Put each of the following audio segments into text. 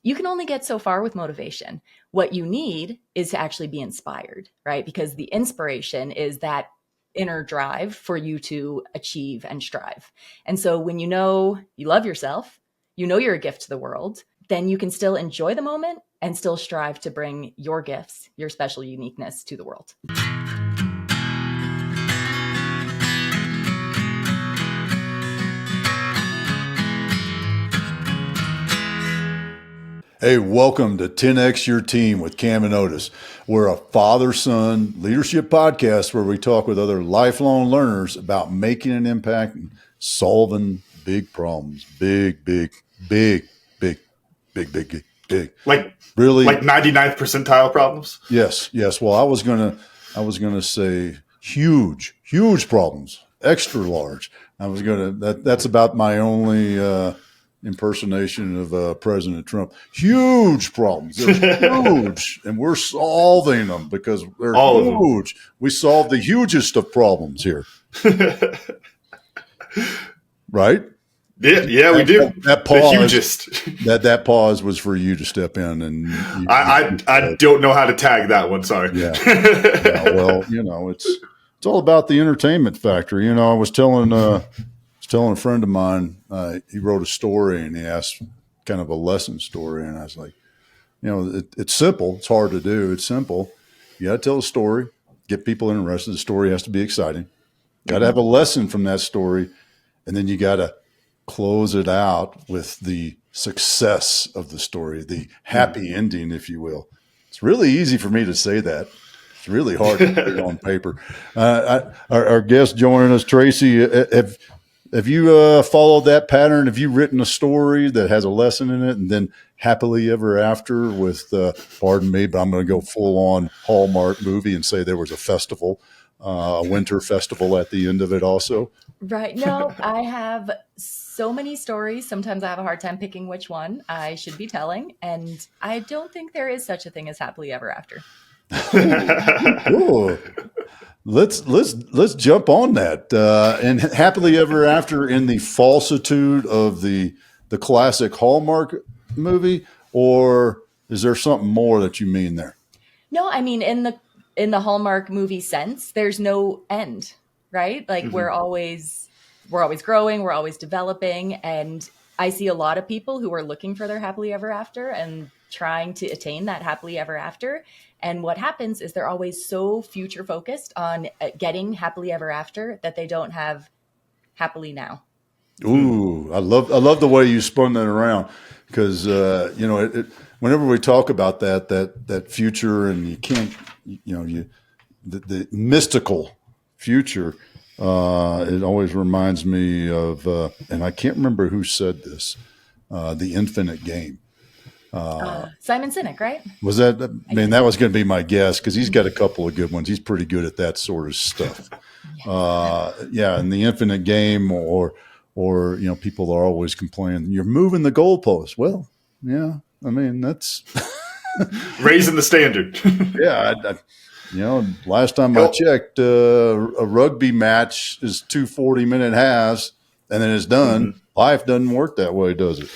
you can only get so far with motivation. What you need is to actually be inspired, right? Because the inspiration is that inner drive for you to achieve and strive. And so when you know you love yourself, you know you're a gift to the world, then you can still enjoy the moment and still strive to bring your gifts, your special uniqueness to the world. Hey, welcome to 10X Your Team with Cam and Otis. We're a father-son leadership podcast where we talk with other lifelong learners about making an impact and solving big problems. Big. Like really, like 99th percentile problems. Yes. Well, I was gonna say huge problems, extra large. That's about my only impersonation of President Trump. Huge problems. They're huge, and we're solving them because they're huge. We solve the hugest of problems here. Right? Yeah, we do. That pause, the hugest. That pause was for you to step in, and I don't know how to tag that one. Sorry. Yeah. Well, it's all about the entertainment factor. I was telling a friend of mine, he wrote a story and he asked kind of a lesson story. And I was like, it's simple. It's hard to do. It's simple. You got to tell a story, get people interested. The story has to be exciting. Got to have a lesson from that story. And then you got to close it out with the success of the story, the happy ending, if you will. It's really easy for me to say that. It's really hard to put it on paper. Our guest joining us, Tracy, have you followed that pattern? Have you written a story that has a lesson in it and then happily ever after with, pardon me, but I'm going to go full on Hallmark movie and say there was a festival, a winter festival at the end of it also? Right. No, I have so many stories. Sometimes I have a hard time picking which one I should be telling. And I don't think there is such a thing as happily ever after. Ooh. Let's jump on that. And happily ever after in the falsitude of the classic Hallmark movie, or is there something more that you mean there? No, I mean in the Hallmark movie sense, there's no end, right? Like we're always growing, we're always developing, and I see a lot of people who are looking for their happily ever after and trying to attain that happily ever after. And what happens is they're always so future focused on getting happily ever after that they don't have happily now. Ooh, I love the way you spun that around because, whenever we talk about that future and you can't, the mystical future, it always reminds me of, and I can't remember who said this, the infinite game. Simon Sinek, right? Was that? That was going to be my guess because he's got a couple of good ones. He's pretty good at that sort of stuff. And the infinite game, or people are always complaining you're moving the goalposts. Well, yeah, that's raising the standard. Last time I checked, a rugby match is 2 40-minute halves, and then it's done. Life doesn't work that way, does it?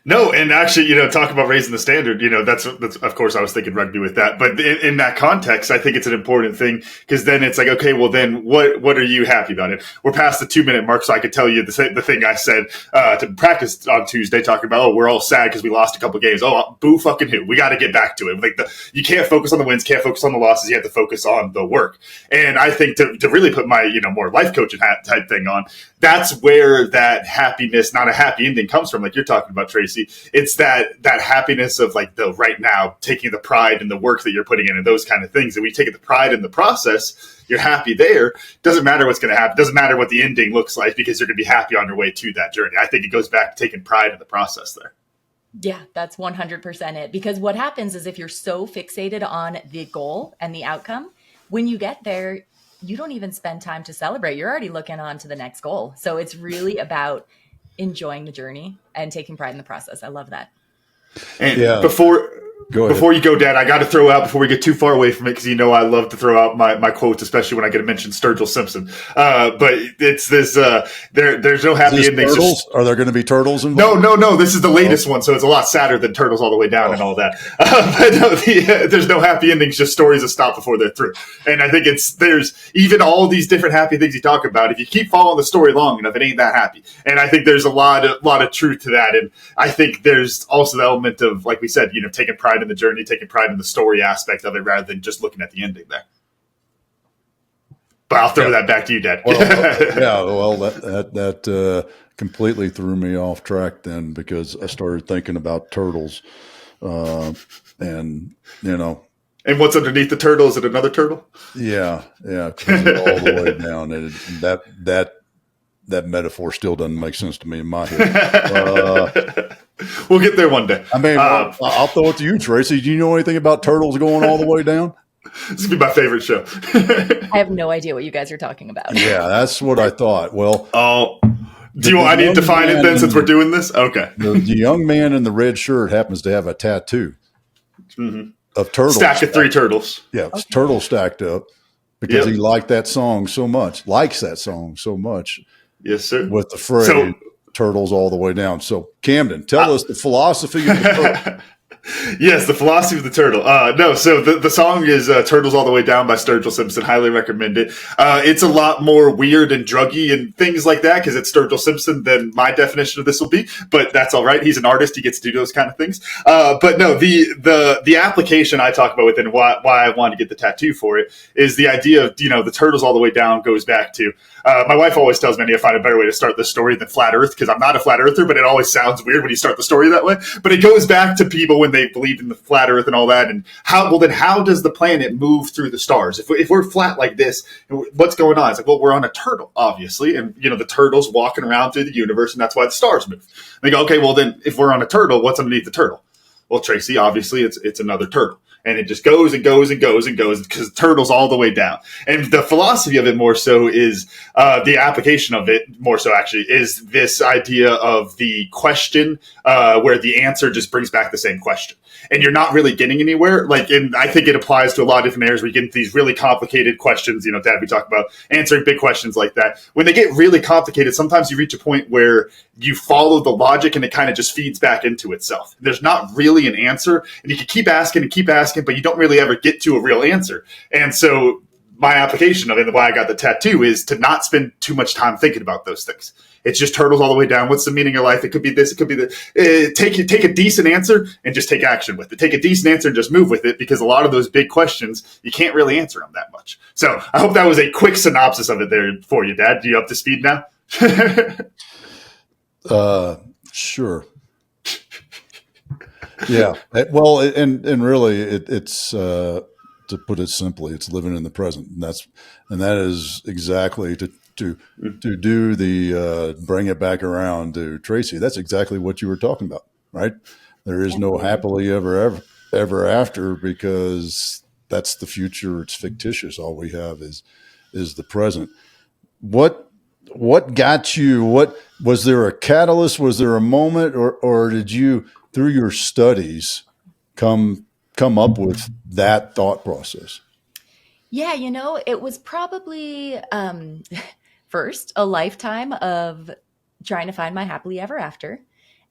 No, and actually, talk about raising the standard. That's of course I was thinking rugby with that, but in that context, I think it's an important thing because then it's like, okay, well then what are you happy about it? We're past the 2-minute mark, so I could tell you the thing I said to practice on Tuesday, talking about we're all sad because we lost a couple of games. Oh, boo fucking who? We got to get back to it. Like you can't focus on the wins, can't focus on the losses. You have to focus on the work. And I think to really put my more life coaching hat type thing on, that's where that happiness, not a happy ending, comes from. Like you're talking about, Tracy. It's that happiness of like the right now, taking the pride in the work that you're putting in and those kind of things. And when you take the pride in the process, you're happy there. Doesn't matter what's going to happen. Doesn't matter what the ending looks like because you're going to be happy on your way to that journey. I think it goes back to taking pride in the process there. Yeah, that's 100% it. Because what happens is if you're so fixated on the goal and the outcome, when you get there, you don't even spend time to celebrate. You're already looking on to the next goal. So it's really about enjoying the journey and taking pride in the process. I love that. And before Go ahead. Before you go, Dad, I got to throw out before we get too far away from it, because I love to throw out my quotes, especially when I get to mention Sturgill Simpson. But it's this: there's no happy endings. Turtles? Are there going to be turtles involved? No. This is the latest one, so it's a lot sadder than Turtles All the Way Down and all that. But no, there's no happy endings, just stories that stop before they're through. And I think there's even all these different happy things you talk about. If you keep following the story long enough, it ain't that happy. And I think there's a lot of truth to that. And I think there's also the element of, like we said, taking pride in the journey, taking pride in the story aspect of it, rather than just looking at the ending there. But I'll throw that back to you, Dad. That completely threw me off track then, because I started thinking about turtles, and And what's underneath the turtle? Is it another turtle? Yeah, because it's all the way down. And that metaphor still doesn't make sense to me in my head. We'll get there one day. I mean, I'll throw it to you, Tracy. Do you know anything about turtles going all the way down? This would be my favorite show. I have no idea what you guys are talking about. Yeah, that's what I thought. Well, I need to define it then, since we're doing this? Okay. The young man in the red shirt happens to have a tattoo of turtles. Stack of 3 turtles. Yeah, okay. Turtles stacked up because he likes that song so much. Yes, sir. With the phrase turtles all the way down. So, Camden, tell us the philosophy of the turtle. Yes, the philosophy of the turtle. So the song is Turtles All the Way Down by Sturgill Simpson. Highly recommend it. It's a lot more weird and druggy and things like that, because it's Sturgill Simpson than my definition of this will be. But that's all right. He's an artist. He gets to do those kind of things. But no, the application I talk about with it, and why I wanted to get the tattoo for it, is the idea of, the turtles all the way down goes back to, my wife always tells me I need to find a better way to start this story than flat earth, because I'm not a flat earther, but it always sounds weird when you start the story that way. But it goes back to people when they believed in the flat earth and all that. And how does the planet move through the stars? If we're flat like this, what's going on? It's like, well, we're on a turtle, obviously. And, the turtle's walking around through the universe, and that's why the stars move. And they go, okay, well, then if we're on a turtle, what's underneath the turtle? Well, Tracy, obviously it's another turtle. And it just goes and goes and goes and goes, because turtles all the way down. And the philosophy of it more so is the application of it more so actually is this idea of the question where the answer just brings back the same question. And you're not really getting anywhere. And I think it applies to a lot of different areas where you get into these really complicated questions. Dad, we talk about answering big questions like that. When they get really complicated, sometimes you reach a point where you follow the logic and it kind of just feeds back into itself. There's not really an answer, and you can keep asking, but you don't really ever get to a real answer. And so my application of it, and why I got the tattoo, is to not spend too much time thinking about those things. It's just turtles all the way down. What's the meaning of life? It could be this. It could be that. Take a decent answer and just take action with it. Take a decent answer and just move with it, because a lot of those big questions, you can't really answer them that much. So I hope that was a quick synopsis of it there for you, Dad. Are you up to speed now? Sure. Yeah. Well, and really, it's to put it simply, it's living in the present, and that is exactly to do the bring it back around to Tracy. That's exactly what you were talking about, right? There is no happily ever after, because that's the future. It's fictitious. All we have is the present. What got you? What was there a catalyst? Was there a moment, or did you, through your studies, come up with that thought process? Yeah, it was probably first a lifetime of trying to find my happily ever after,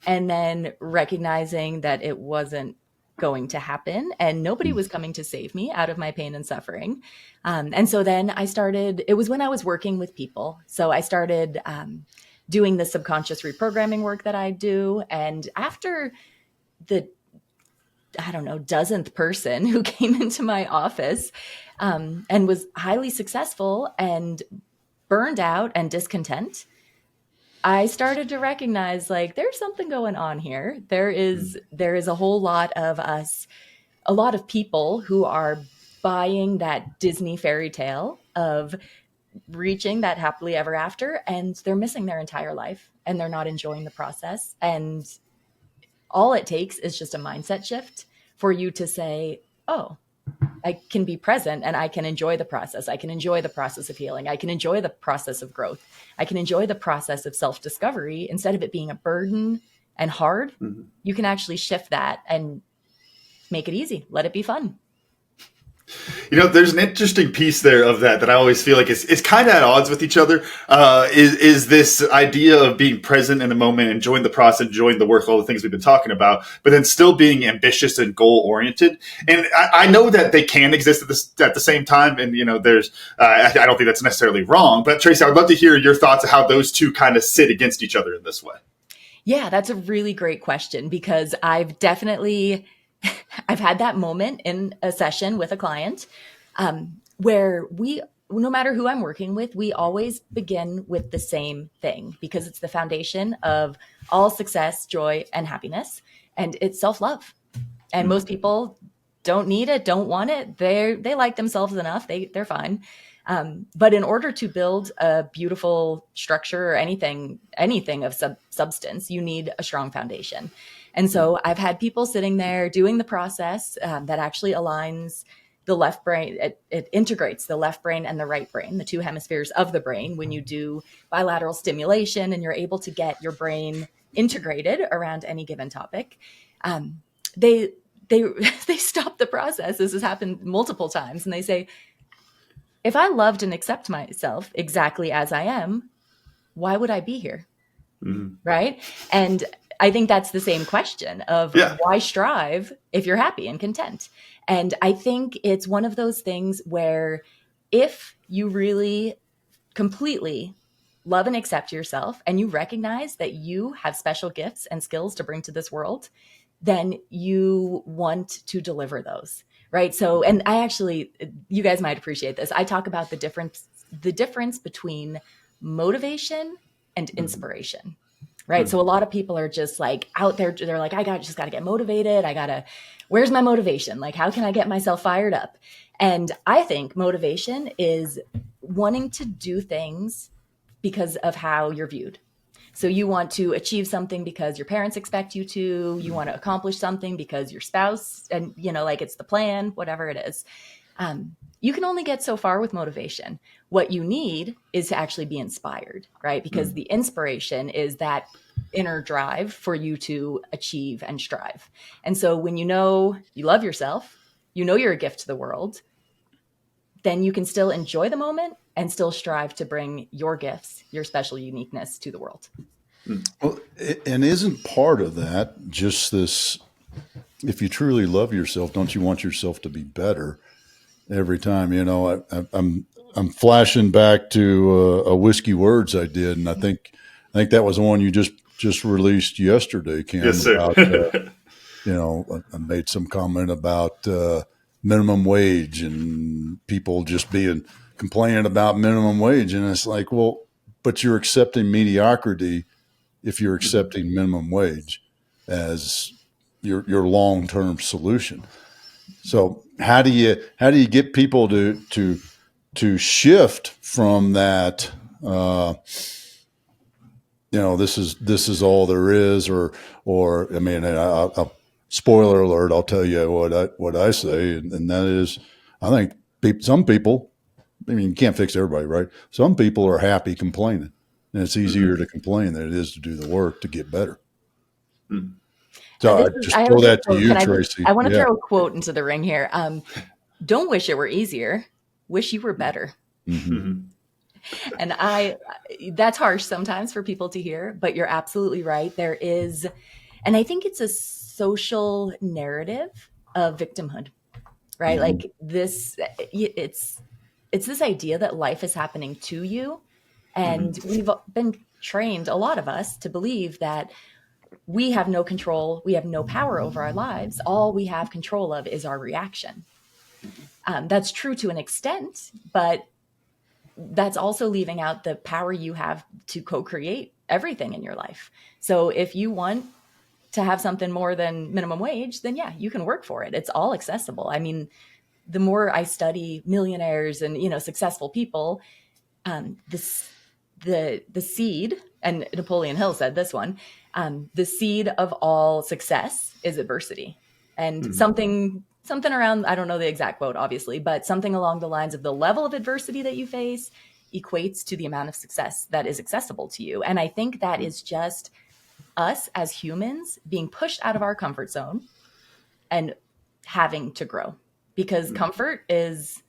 and then recognizing that it wasn't going to happen and nobody was coming to save me out of my pain and suffering. And so then it was when I was working with people. So I started doing the subconscious reprogramming work that I do. And after the, dozenth person who came into my office and was highly successful and burned out and discontent, I started to recognize there's something going on here. There is a whole lot of us, a lot of people who are buying that Disney fairy tale of reaching that happily ever after, and they're missing their entire life and they're not enjoying the process. And all it takes is just a mindset shift for you to say, oh, I can be present and I can enjoy the process. I can enjoy the process of healing. I can enjoy the process of growth. I can enjoy the process of self-discovery. Instead of it being a burden and hard, you can actually shift that and make it easy. Let it be fun. There's an interesting piece there of that I always feel like is kind of at odds with each other. Is this idea of being present in the moment, enjoying the process, enjoying the work, all the things we've been talking about, but then still being ambitious and goal oriented. And I know that they can exist at the same time. And there's I don't think that's necessarily wrong. But Tracy, I'd love to hear your thoughts of how those two kind of sit against each other in this way. Yeah, that's a really great question, because I've had that moment in a session with a client where no matter who I'm working with, we always begin with the same thing, because it's the foundation of all success, joy, and happiness. And it's self-love. And most people don't need it, don't want it. They like themselves enough. They're fine. But in order to build a beautiful structure or anything of substance, you need a strong foundation. And so I've had people sitting there doing the process that actually aligns the left brain. It integrates the left brain and the right brain, the two hemispheres of the brain. When you do bilateral stimulation and you're able to get your brain integrated around any given topic, they stop the process. This has happened multiple times. And they say, if I loved and accept myself exactly as I am, why would I be here? Mm-hmm. Right? And I think that's the same question of why strive if you're happy and content? And I think it's one of those things where if you really completely love and accept yourself, and you recognize that you have special gifts and skills to bring to this world, then you want to deliver those. Right. So, and you guys might appreciate this. I talk about the difference between motivation and inspiration. Right. So a lot of people are just like out there. They're like, just got to get motivated. Where's my motivation? Like, how can I get myself fired up? And I think motivation is wanting to do things because of how you're viewed. So you want to achieve something because your parents expect you to. You want to accomplish something because your spouse, and like it's the plan, whatever it is. You can only get so far with motivation. What you need is to actually be inspired, right? Because the inspiration is that inner drive for you to achieve and strive. And so when you love yourself, you're a gift to the world, then you can still enjoy the moment and still strive to bring your gifts, your special uniqueness to the world. Well, and isn't part of that just this, if you truly love yourself, don't you want yourself to be better every time? I'm flashing back to a Whiskey Words I did, and I think that was the one you just released yesterday, Cam. Yes, sir. About, I made some comment about minimum wage and people just complaining about minimum wage, and it's like, well, but you're accepting mediocrity if you're accepting minimum wage as your long-term solution. So how do you get people to shift from that? This is all there is, or I mean, I'll spoiler alert. I'll tell you what I say, and that is, I think some people. I mean, you can't fix everybody, right? Some people are happy complaining, and it's easier to complain than it is to do the work to get better. Mm-hmm. So I just throw that to you, Tracy. I want to throw a quote into the ring here. Don't wish it were easier. Wish you were better. Mm-hmm. And that's harsh sometimes for people to hear, but you're absolutely right. There is, and I think it's a social narrative of victimhood, right? Mm-hmm. Like it's this idea that life is happening to you. And we've been trained, a lot of us, to believe that we have no control. We have no power over our lives. All we have control of is our reaction. That's true to an extent, but that's also leaving out the power you have to co-create everything in your life. So if you want to have something more than minimum wage, then you can work for it. It's all accessible. I mean, the more I study millionaires and, successful people, the seed, and Napoleon Hill said this one, the seed of all success is adversity. And something around, I don't know the exact quote, obviously, but something along the lines of the level of adversity that you face equates to the amount of success that is accessible to you. And I think that is just us as humans being pushed out of our comfort zone and having to grow, because comfort is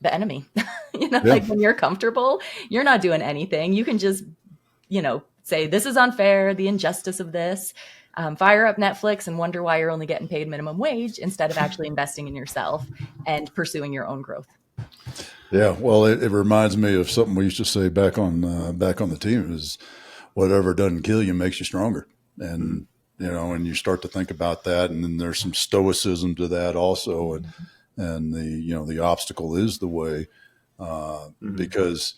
the enemy. Yeah. Like when you're comfortable, you're not doing anything. You can just, say this is unfair, the injustice of this, fire up Netflix and wonder why you're only getting paid minimum wage instead of actually investing in yourself and pursuing your own growth. Yeah. Well, it reminds me of something we used to say back on the team is whatever doesn't kill you makes you stronger. And, and you start to think about that. And then there's some stoicism to that also. And the obstacle is the way, because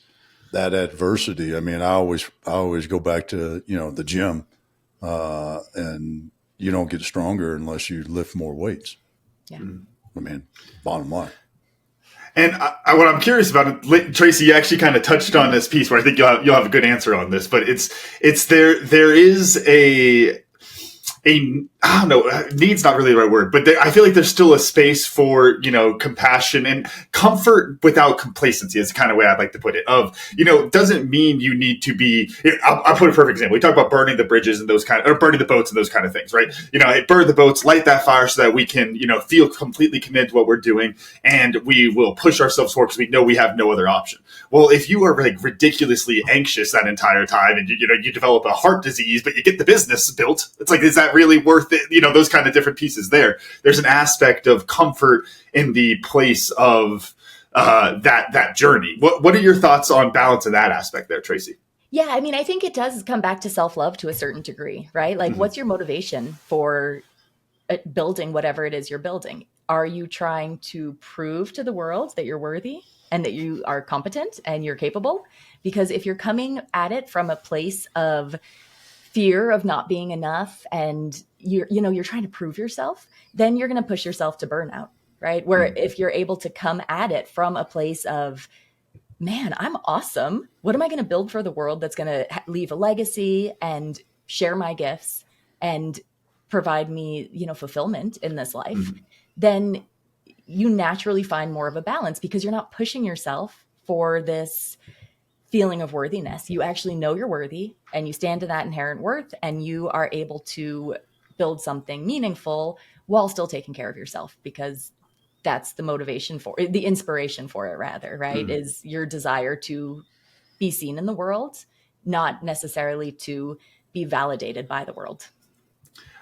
that adversity, I mean, I always go back to, the gym, and you don't get stronger unless you lift more weights. Yeah. I mean, bottom line. And what I'm curious about, Tracy, you actually kind of touched on this piece where I think you'll have a good answer on this, but it's there is a I don't know, need's not really the right word, but I feel like there's still a space for, compassion and comfort without complacency is the kind of way I'd like to put it. Doesn't mean you need to be, I'll put a perfect example. We talk about burning the bridges and or burning the boats and those kind of things, right? Burn the boats, light that fire so that we can, feel completely committed to what we're doing, and we will push ourselves forward because we know we have no other option. Well, if you are like ridiculously anxious that entire time and you develop a heart disease, but you get the business built, it's like, is that really worth it? Those kind of different pieces there. There's an aspect of comfort in the place of that journey. What are your thoughts on balance in that aspect there, Tracy? Yeah, I mean, I think it does come back to self-love to a certain degree, right? Like, what's your motivation for building whatever it is you're building? Are you trying to prove to the world that you're worthy and that you are competent and you're capable? Because if you're coming at it from a place of fear of not being enough and you're trying to prove yourself, then you're going to push yourself to burnout, right? Where if you're able to come at it from a place of, man, I'm awesome. What am I going to build for the world that's going to leave a legacy and share my gifts and provide me, fulfillment in this life? Then you naturally find more of a balance because you're not pushing yourself for this feeling of worthiness. You actually know you're worthy and you stand to that inherent worth, and you are able to build something meaningful while still taking care of yourself, because that's the motivation for it, the inspiration for it rather, right? Is your desire to be seen in the world, not necessarily to be validated by the world.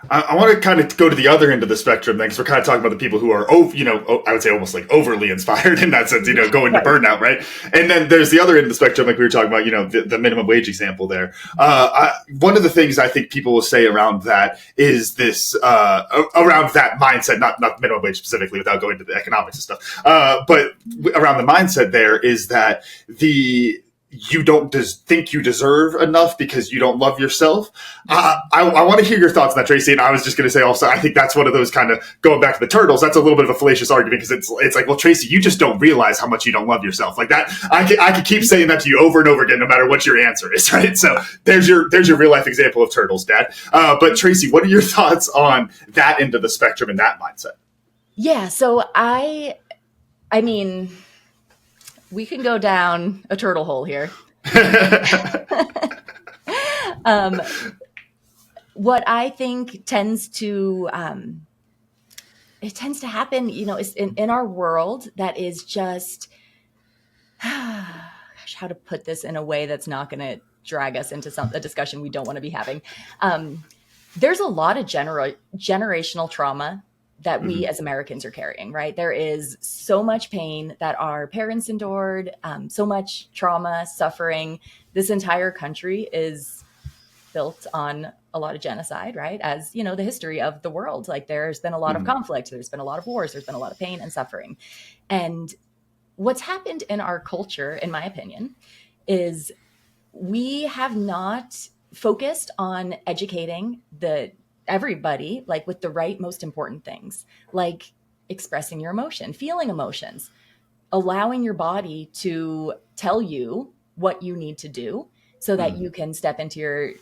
I want to kind of go to the other end of the spectrum then, because we're kind of talking about the people who are, I would say almost like overly inspired in that sense, going to burnout, right? And then there's the other end of the spectrum, like we were talking about, the minimum wage example there. One of the things I think people will say around that is this, around that mindset, not minimum wage specifically without going to the economics and stuff, but around the mindset there is that you don't think you deserve enough because you don't love yourself. I want to hear your thoughts on that, Tracy. And I was just going to say also, I think that's one of those kind of going back to the turtles. That's a little bit of a fallacious argument because it's like, well, Tracy, you just don't realize how much you don't love yourself. Like that, I could keep saying that to you over and over again, no matter what your answer is, right? So there's your real life example of turtles, Dad. But Tracy, what are your thoughts on that end of the spectrum and that mindset? Yeah. So I mean, we can go down a turtle hole here. What I think tends to happen, is in our world that is just, how to put this in a way that's not going to drag us into a discussion we don't want to be having. There's a lot of generational trauma that we as Americans are carrying, right? There is so much pain that our parents endured, so much trauma, suffering. This entire country is built on a lot of genocide, right? As the history of the world, like there's been a lot of conflict, there's been a lot of wars, there's been a lot of pain and suffering. And what's happened in our culture, in my opinion, is we have not focused on educating everybody, like with the right, most important things, like expressing your emotion, feeling emotions, allowing your body to tell you what you need to do so that you can step into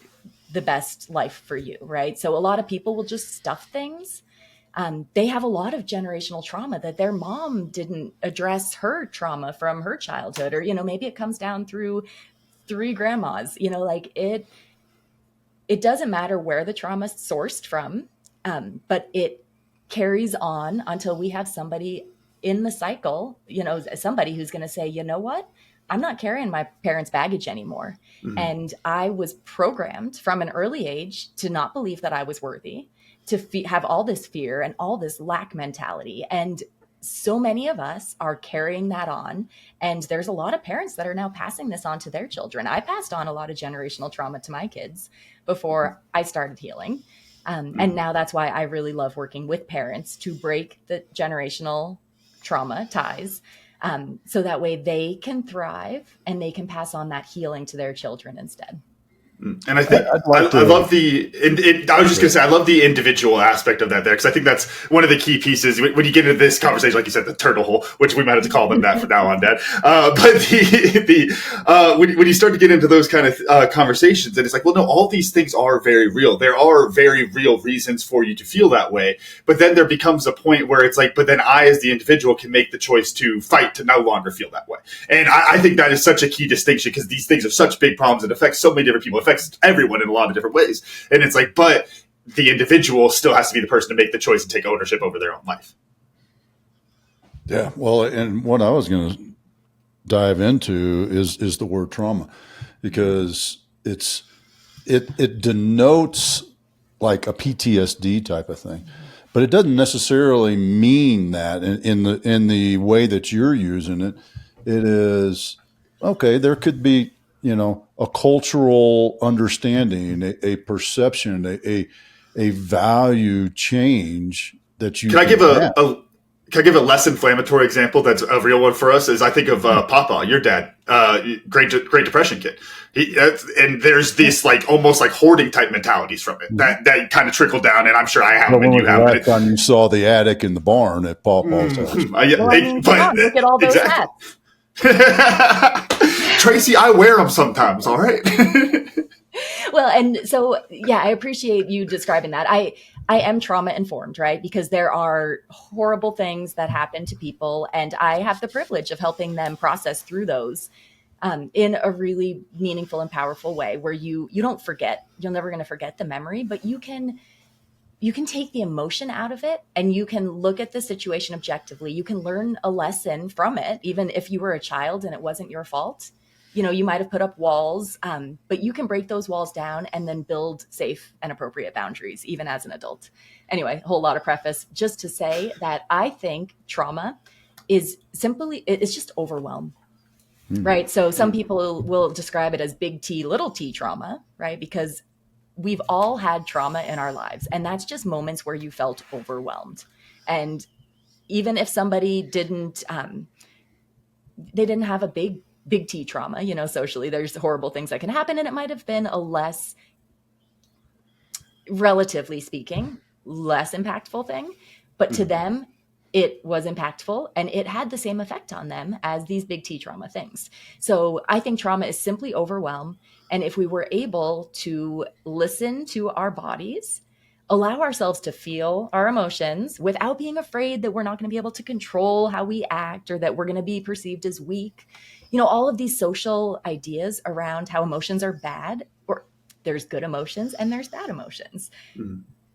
the best life for you, right? So a lot of people will just stuff things. They have a lot of generational trauma that their mom didn't address her trauma from her childhood, or, maybe it comes down through 3 grandmas, like it doesn't matter where the trauma sourced from, but it carries on until we have somebody in the cycle, somebody who's going to say, you know what? I'm not carrying my parents' baggage anymore. Mm-hmm. And I was programmed from an early age to not believe that I was worthy, to have all this fear and all this lack mentality. And so many of us are carrying that on. And there's a lot of parents that are now passing this on to their children. I passed on a lot of generational trauma to my kids before I started healing. And now that's why I really love working with parents to break the generational trauma ties. So that way they can thrive and they can pass on that healing to their children instead. And I think I love I was just going to say, I love the individual aspect of that there, because I think that's one of the key pieces when you get into this conversation, like you said, the turtle hole, which we might have to call them that from now on, Dad. But when you start to get into those kind of conversations, and it's like, well, no, all these things are very real. There are very real reasons for you to feel that way. But then there becomes a point where it's like, but then I, as the individual, can make the choice to fight to no longer feel that way. And I think that is such a key distinction, because these things are such big problems. It affects so many different people. It affects everyone in a lot of different ways. And it's like, but the individual still has to be the person to make the choice and take ownership over their own life. Yeah. Well, and what I was going to dive into is the word trauma, because it denotes like a PTSD type of thing, but it doesn't necessarily mean that in the way that you're using it. It is, okay, there could be, a cultural understanding, a perception, a value change that you can I give a less inflammatory example that's a real one for us? Is I think of Papa, your dad, Great Depression kid. And there's this like almost like hoarding type mentalities from it that kind of trickle down, and I'm sure I have them and you have it. Last time you saw the attic in the barn at Papa's house. Look at all those hats. Tracy, I wear them sometimes. All right. Well, and so, yeah, I appreciate you describing that. I am trauma informed, right? Because there are horrible things that happen to people, and I have the privilege of helping them process through those in a really meaningful and powerful way, where you don't forget. You're never going to forget the memory, but you can take the emotion out of it, and you can look at the situation objectively. You can learn a lesson from it, even if you were a child and it wasn't your fault. You might have put up walls, but you can break those walls down and then build safe and appropriate boundaries, even as an adult. Anyway, a whole lot of preface just to say that I think trauma is it's just overwhelm, right? So some people will describe it as big T, little t trauma, right? Because we've all had trauma in our lives, and that's just moments where you felt overwhelmed. And even if somebody didn't have a big T trauma, socially, there's horrible things that can happen, and it might have been a less, relatively speaking, less impactful thing, but to them, it was impactful, and it had the same effect on them as these big T trauma things. So I think trauma is simply overwhelm. And if we were able to listen to our bodies, allow ourselves to feel our emotions without being afraid that we're not going to be able to control how we act, or that we're going to be perceived as weak, all of these social ideas around how emotions are bad, or there's good emotions and there's bad emotions.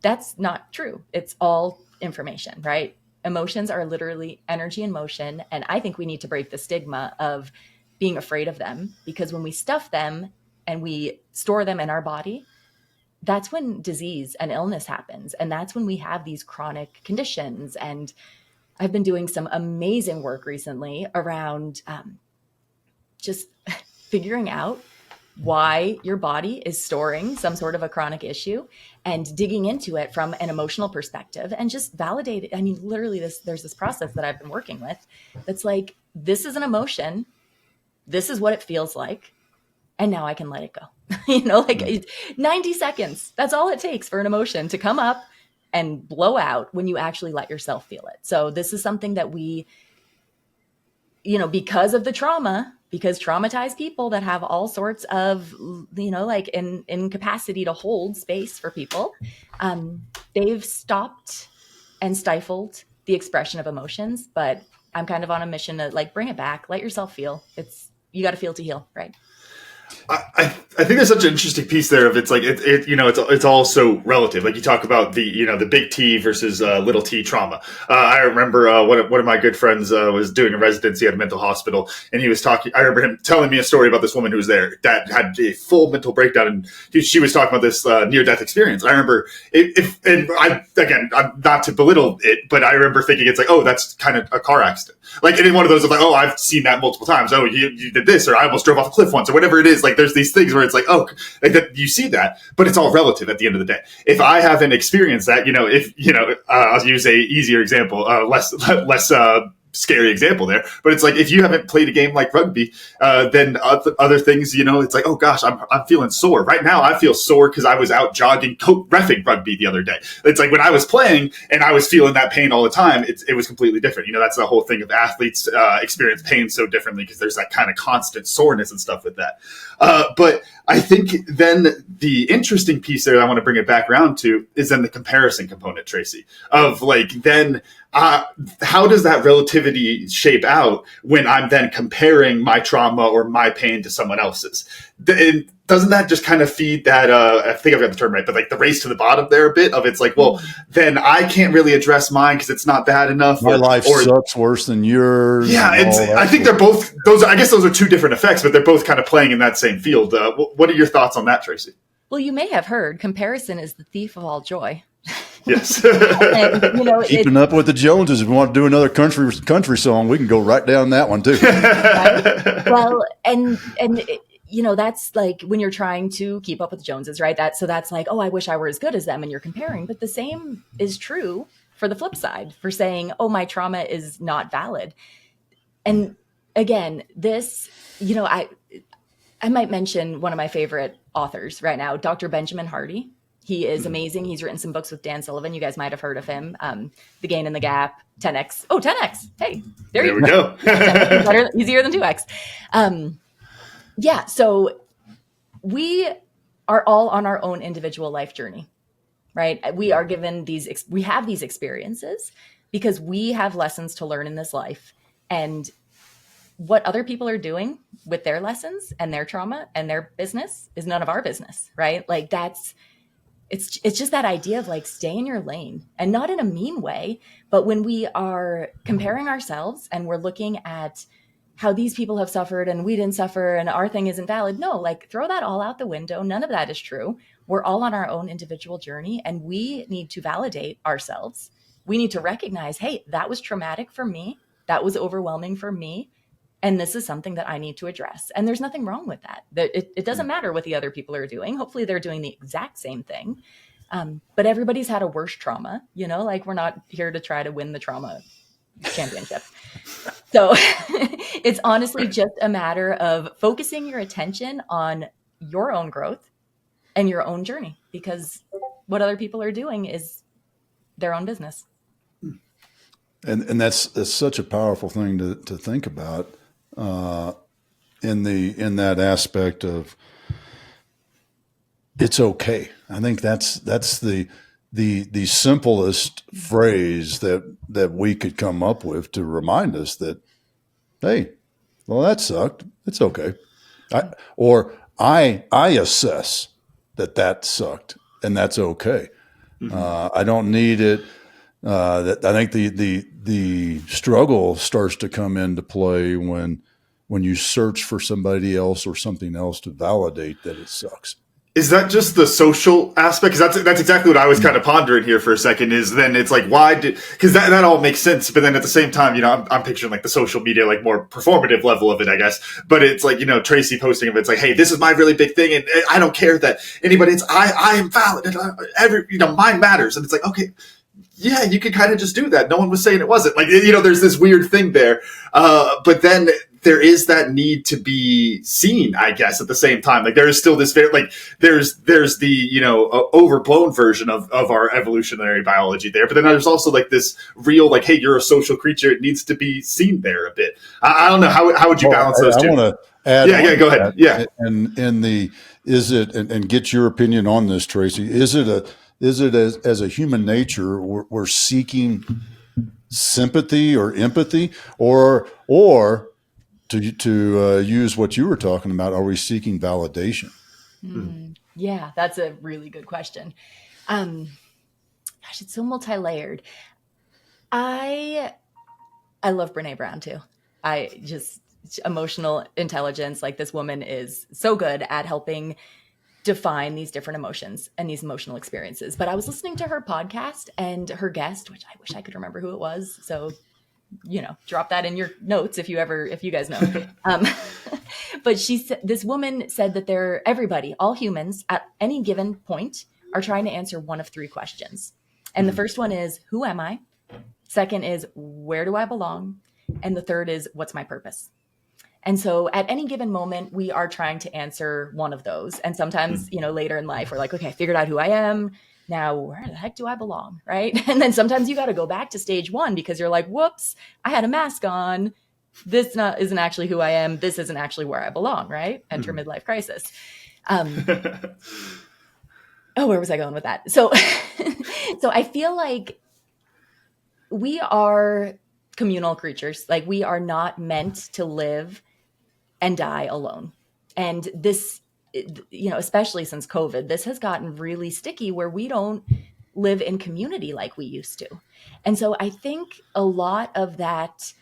That's not true. It's all information, right? Emotions are literally energy in motion. And I think we need to break the stigma of being afraid of them, because when we stuff them and we store them in our body, that's when disease and illness happens. And that's when we have these chronic conditions. And I've been doing some amazing work recently around just figuring out why your body is storing some sort of a chronic issue, and digging into it from an emotional perspective, and just validate it. I mean, literally there's this process that I've been working with that's like, this is an emotion. This is what it feels like. And now I can let it go. 90 seconds. That's all it takes for an emotion to come up and blow out when you actually let yourself feel it. So this is something that we, because of the trauma, because traumatized people that have all sorts of, incapacity to hold space for people, they've stopped and stifled the expression of emotions. But I'm kind of on a mission to bring it back. Let yourself feel. You got to feel to heal, right? I think there's such an interesting piece there of it's like it's all so relative. Like you talk about the big T versus little T trauma. I remember one of my good friends was doing a residency at a mental hospital, and he was talking. I remember him telling me a story about this woman who was there that had a full mental breakdown, and she was talking about this near death experience. I remember I'm not to belittle it, but I remember thinking it's like, oh, that's kind of a car accident. Like, and in one of those of like, oh, I've seen that multiple times. Oh, you did this, or I almost drove off a cliff once, or whatever it is. Like, there's these things where it's like, oh, like that you see that, but it's all relative at the end of the day. If I haven't experienced that, I'll use a easier example, less scary example there, but it's like if you haven't played a game like rugby, then other things, it's like, oh gosh, I'm feeling sore right now. I feel sore because I was out jogging, reffing rugby the other day. It's like when I was playing and I was feeling that pain all the time, it was completely different. That's the whole thing of athletes experience pain so differently because there's that kind of constant soreness and stuff with that. But I think then the interesting piece there that I want to bring it back around to is then the comparison component, Tracy, of like then how does that relativity shape out when I'm then comparing my trauma or my pain to someone else's? Doesn't that just kind of feed that, I think I've got the term right, but like the race to the bottom there a bit of it's like, well, then I can't really address mine because it's not bad enough. My life sucks worse than yours. Yeah, I think they're both, I guess those are two different effects, but they're both kind of playing in that same field. What are your thoughts on that, Tracy? Well, you may have heard comparison is the thief of all joy. Yes. And, keeping up with the Joneses. If we want to do another country song, we can go right down that one too. Right? Well, and that's like when you're trying to keep up with the Joneses, right? That's like, oh, I wish I were as good as them, and you're comparing. But the same is true for the flip side, for saying, oh, my trauma is not valid. And again, this, I might mention one of my favorite authors right now, Dr. Benjamin Hardy. He is amazing. He's written some books with Dan Sullivan. You guys might have heard of him. The Gain and the Gap, 10X. Oh, 10X. Hey, there we go. 10X is better, easier than 2X. So we are all on our own individual life journey, right? We are given we have these experiences because we have lessons to learn in this life. And what other people are doing with their lessons and their trauma and their business is none of our business, right? Like it's just that idea of like, stay in your lane, and not in a mean way, but when we are comparing ourselves and we're looking at how these people have suffered and we didn't suffer and our thing isn't valid. No, like throw that all out the window. None of that is true. We're all on our own individual journey, and we need to validate ourselves. We need to recognize, hey, that was traumatic for me. That was overwhelming for me. And this is something that I need to address. And there's nothing wrong with that. It doesn't matter what the other people are doing. Hopefully they're doing the exact same thing. But everybody's had a worse trauma, like we're not here to try to win the trauma championship. So it's honestly just a matter of focusing your attention on your own growth and your own journey, because what other people are doing is their own business. And that's such a powerful thing to think about. In that aspect of it's okay. I think that's the simplest phrase that we could come up with to remind us that, hey, well, that sucked. It's okay. I assess that sucked, and that's okay. Mm-hmm. I don't need it. I think the struggle starts to come into play when you search for somebody else or something else to validate that it sucks. Is that just the social aspect? Because that's exactly what I was kind of pondering here for a second. Is then it's like, because that all makes sense, but then at the same time, I'm picturing like the social media, like more performative level of it, I guess. But it's like, Tracy posting of it's like, hey, this is my really big thing, and I don't care that anybody. I am valid, and mine matters, and it's like, okay. Yeah, you could kind of just do that. No one was saying it wasn't. Like, there's this weird thing there. But then there is that need to be seen, I guess, at the same time. Like, there is still this, there's the, overblown version of our evolutionary biology there. But then there's also like this real, like, hey, you're a social creature. It needs to be seen there a bit. I don't know. How would you balance those two? I want to add. Yeah, go ahead. Yeah. And get your opinion on this, Tracy. Is it as a human nature, we're seeking sympathy or empathy, or to use what you were talking about, are we seeking validation? Yeah, that's a really good question. Gosh, it's so multi-layered. I love Brene Brown too. I just emotional intelligence. Like, this woman is so good at helping define these different emotions and these emotional experiences. But I was listening to her podcast, and her guest, which I wish I could remember who it was. So, drop that in your notes if you guys know. But this woman said that everybody, all humans at any given point, are trying to answer one of three questions. And the first one is, who am I? Second is, where do I belong? And the third is, what's my purpose? And so at any given moment, we are trying to answer one of those. And sometimes, later in life, we're like, okay, I figured out who I am. Now, where the heck do I belong? Right. And then sometimes you got to go back to stage one, because you're like, whoops, I had a mask on. This isn't actually who I am. This isn't actually where I belong. Right. Enter midlife crisis. Where was I going with that? So, so I feel like we are communal creatures. Like, we are not meant to live and die alone. And this, especially since COVID, this has gotten really sticky, where we don't live in community like we used to. And so I think a lot of that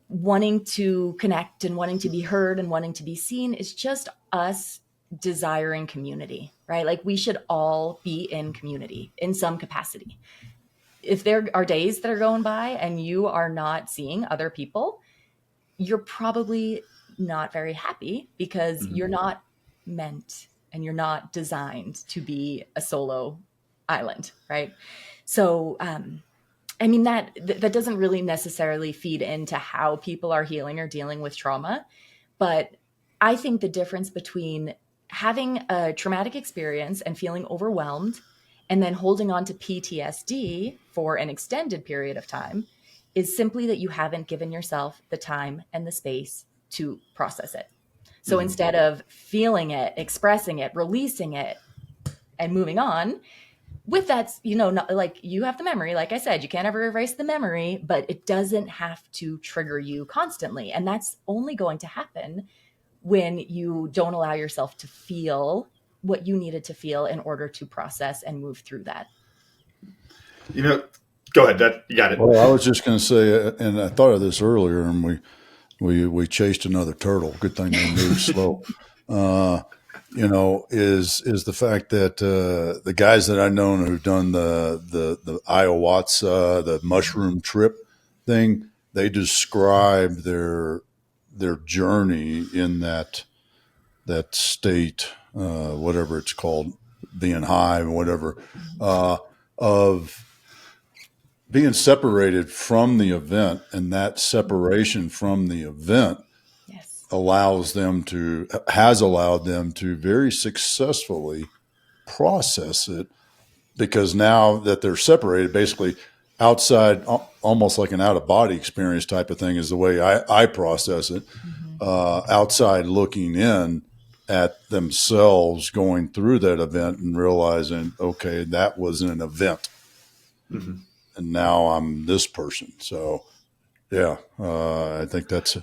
wanting to connect and wanting to be heard and wanting to be seen is just us desiring community, right? Like, we should all be in community in some capacity. If there are days that are going by and you are not seeing other people, you're probably not very happy, because you're not meant and you're not designed to be a solo island, right? So, I mean, that doesn't really necessarily feed into how people are healing or dealing with trauma. But I think the difference between having a traumatic experience and feeling overwhelmed and then holding on to PTSD for an extended period of time is simply that you haven't given yourself the time and the space to process it. So instead of feeling it, expressing it, releasing it, and moving on, with that, not, like, you have the memory, like I said, you can't ever erase the memory, but it doesn't have to trigger you constantly. And that's only going to happen when you don't allow yourself to feel what you needed to feel in order to process and move through that. Go ahead. You got it. Well, I was just going to say, and I thought of this earlier, and we chased another turtle. Good thing they moved slow. Is the fact that the guys that I've known who've done the ayahuasca, the mushroom trip thing, they describe their journey in that state, whatever it's called, being high, whatever, of being separated from the event, and that separation from the event has allowed them to very successfully process it, because now that they're separated, basically outside, almost like an out-of-body experience type of thing is the way I process it. Outside looking in at themselves going through that event and realizing, okay, that was an event. And now I'm this person. So, yeah, I think that's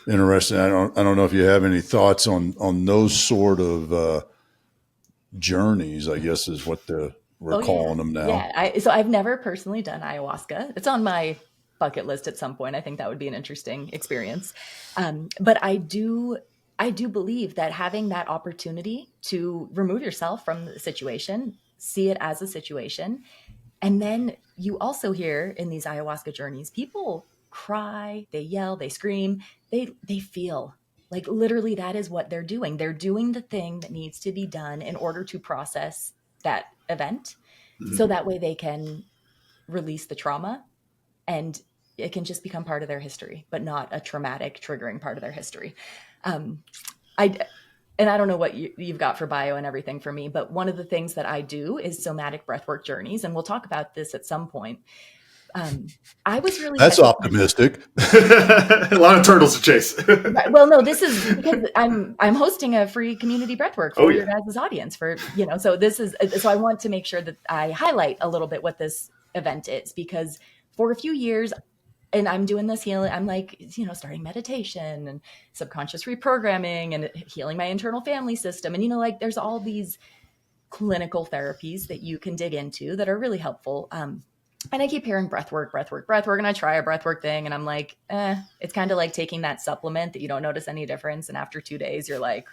interesting. I don't know if you have any thoughts on those sort of journeys, I guess is what we're calling them now. Yeah. So I've never personally done ayahuasca. It's on my bucket list at some point. I think that would be an interesting experience. But I do believe that having that opportunity to remove yourself from the situation, see it as a situation, and then you also hear in these ayahuasca journeys, people cry, they yell, they scream, they feel. Like, literally, that is what they're doing. They're doing the thing that needs to be done in order to process that event. So that way they can release the trauma, and it can just become part of their history, but not a traumatic triggering part of their history. And I don't know what you've got for bio and everything for me, but one of the things that I do is somatic breathwork journeys. And we'll talk about this at some point. I was really— That's optimistic. A lot of turtles to chase. Well, no, this is because I'm hosting a free community breathwork for your guys' audience so I want to make sure that I highlight a little bit what this event is, because for a few years and I'm doing this healing. I'm like, starting meditation and subconscious reprogramming and healing my internal family system. And, like there's all these clinical therapies that you can dig into that are really helpful. And I keep hearing breathwork. And I try a breathwork thing and I'm like, it's kind of like taking that supplement that you don't notice any difference. And after 2 days, you're like,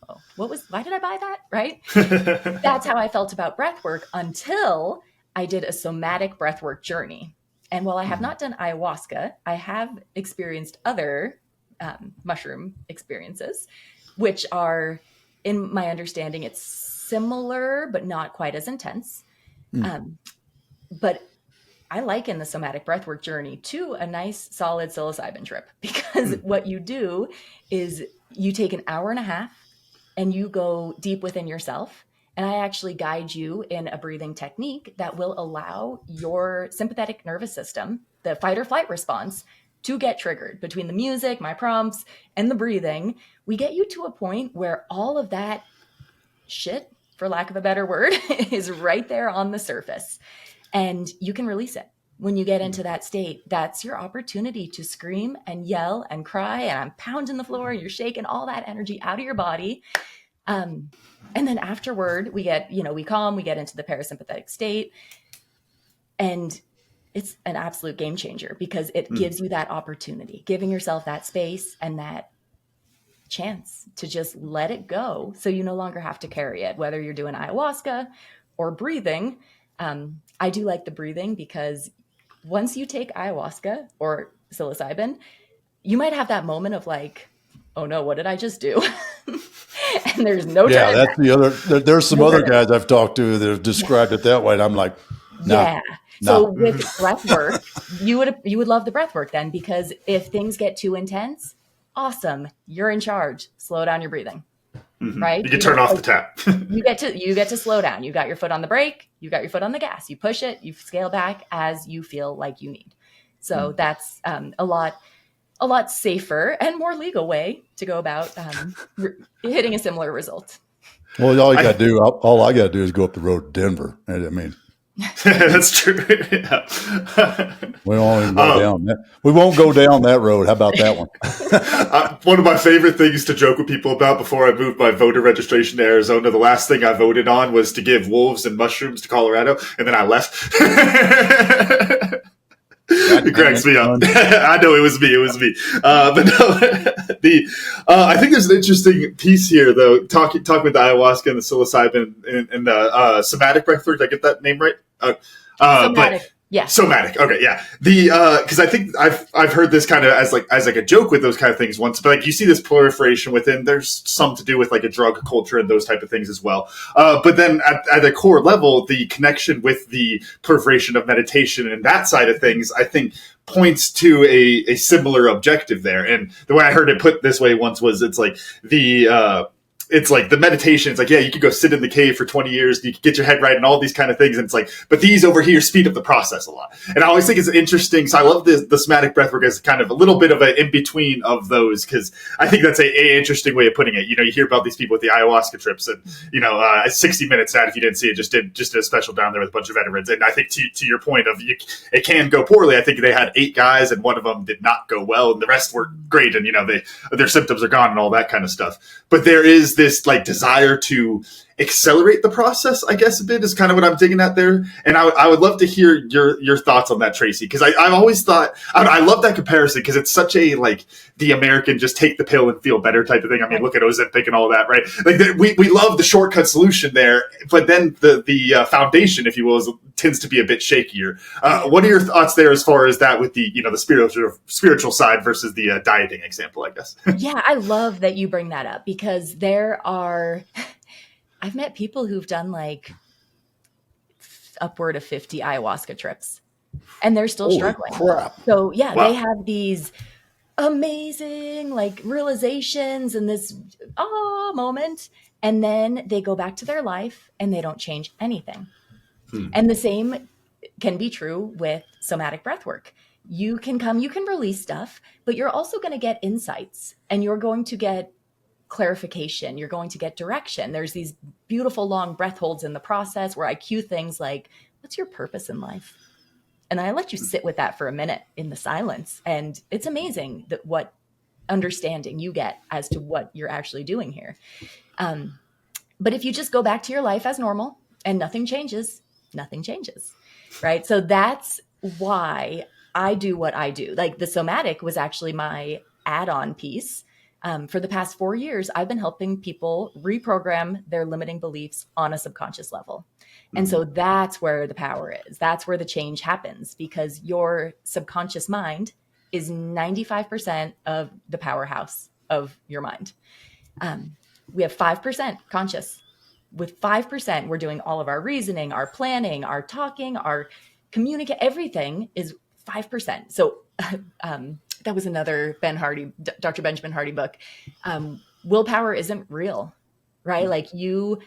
oh, why did I buy that? Right. That's how I felt about breathwork until I did a somatic breathwork journey. And while I have not done ayahuasca, I have experienced other mushroom experiences, which are, in my understanding, it's similar, but not quite as intense. But I liken the somatic breathwork journey to a nice, solid psilocybin trip, because what you do is you take an hour and a half and you go deep within yourself. And I actually guide you in a breathing technique that will allow your sympathetic nervous system, the fight or flight response, to get triggered. Between the music, my prompts, and the breathing, we get you to a point where all of that shit, for lack of a better word, is right there on the surface. And you can release it. When you get into that state, that's your opportunity to scream and yell and cry. And I'm pounding the floor, you're shaking all that energy out of your body. And then afterward, we get, we calm, we get into the parasympathetic state. And it's an absolute game changer because it gives you that opportunity, giving yourself that space and that chance to just let it go. So you no longer have to carry it, whether you're doing ayahuasca or breathing. I do like the breathing because once you take ayahuasca or psilocybin, you might have that moment of like, oh no, what did I just do? And there's no Yeah, turning that's back. the other. There's some other guys I've talked to that have described it that way, and I'm like, nah, yeah. So with breath work, you would love the breath work then, because if things get too intense, awesome, you're in charge. Slow down your breathing, right? You can turn off the tap. you get to slow down. You got your foot on the brake. You got your foot on the gas. You push it. You scale back as you feel like you need. So that's a lot safer and more legal way to go about hitting a similar result. Well, all I got to do is go up the road to Denver. And I mean, that's true. Yeah. we won't even go down that. We won't go down that road. How about that one? One of my favorite things to joke with people about before I moved my voter registration to Arizona, the last thing I voted on was to give wolves and mushrooms to Colorado, and then I left. It cracks me up. I know it was me. But no, I think there's an interesting piece here, though. Talking with the ayahuasca and the psilocybin and the somatic breathwork. Did I get that name right? Somatic. Yeah. Somatic. Okay. Yeah. Because I think I've heard this kind of as like a joke with those kind of things once, but like you see this proliferation within. There's some to do with like a drug culture and those type of things as well. But then at a core level, the connection with the proliferation of meditation and that side of things, I think, points to a similar objective there. And the way I heard it put this way once was it's like the meditation. It's like, yeah, you could go sit in the cave for 20 years. You could get your head right and all these kind of things. And it's like, but these over here speed up the process a lot. And I always think it's interesting. So I love the somatic breathwork as kind of a little bit of an in-between of those, because I think that's a interesting way of putting it. You hear about these people with the ayahuasca trips and, 60 Minutes if you didn't see it, just did a special down there with a bunch of veterans. And I think to your point of it can go poorly. I think they had 8 guys and one of them did not go well and the rest were great. And, their symptoms are gone and all that kind of stuff. But there is this like desire to accelerate the process, I guess, a bit is kind of what I'm digging at there. And I would love to hear your thoughts on that, Tracy, because I've always thought, I love that comparison because it's such a like the American just take the pill and feel better type of thing. I mean, look at Ozempic and all that, right? Like we love the shortcut solution there, but then the foundation, if you will, tends to be a bit shakier. What are your thoughts there as far as that with the the spiritual side versus the dieting example, I guess? Yeah, I love that you bring that up because I've met people who've done like upward of 50 ayahuasca trips and they're still struggling. Crap. So yeah, Wow. They have these amazing like realizations and this moment. And then they go back to their life and they don't change anything. And the same can be true with somatic breathwork. You can release stuff, but you're also going to get insights and you're going to get clarification. You're going to get direction. There's these beautiful long breath holds in the process where I cue things like, what's your purpose in life? And I let you sit with that for a minute in the silence. And it's amazing that what understanding you get as to what you're actually doing here. But if you just go back to your life as normal and nothing changes, right? So that's why I do what I do. Like the Somatic was actually my add-on piece. For the past 4 years, I've been helping people reprogram their limiting beliefs on a subconscious level. And so that's where the power is. That's where the change happens, because your subconscious mind is 95% of the powerhouse of your mind. We have 5% conscious. With 5%, we're doing all of our reasoning, our planning, our talking, our communicate. Everything is 5%. So that was another Dr. Benjamin Hardy book. Willpower isn't real, right? Like you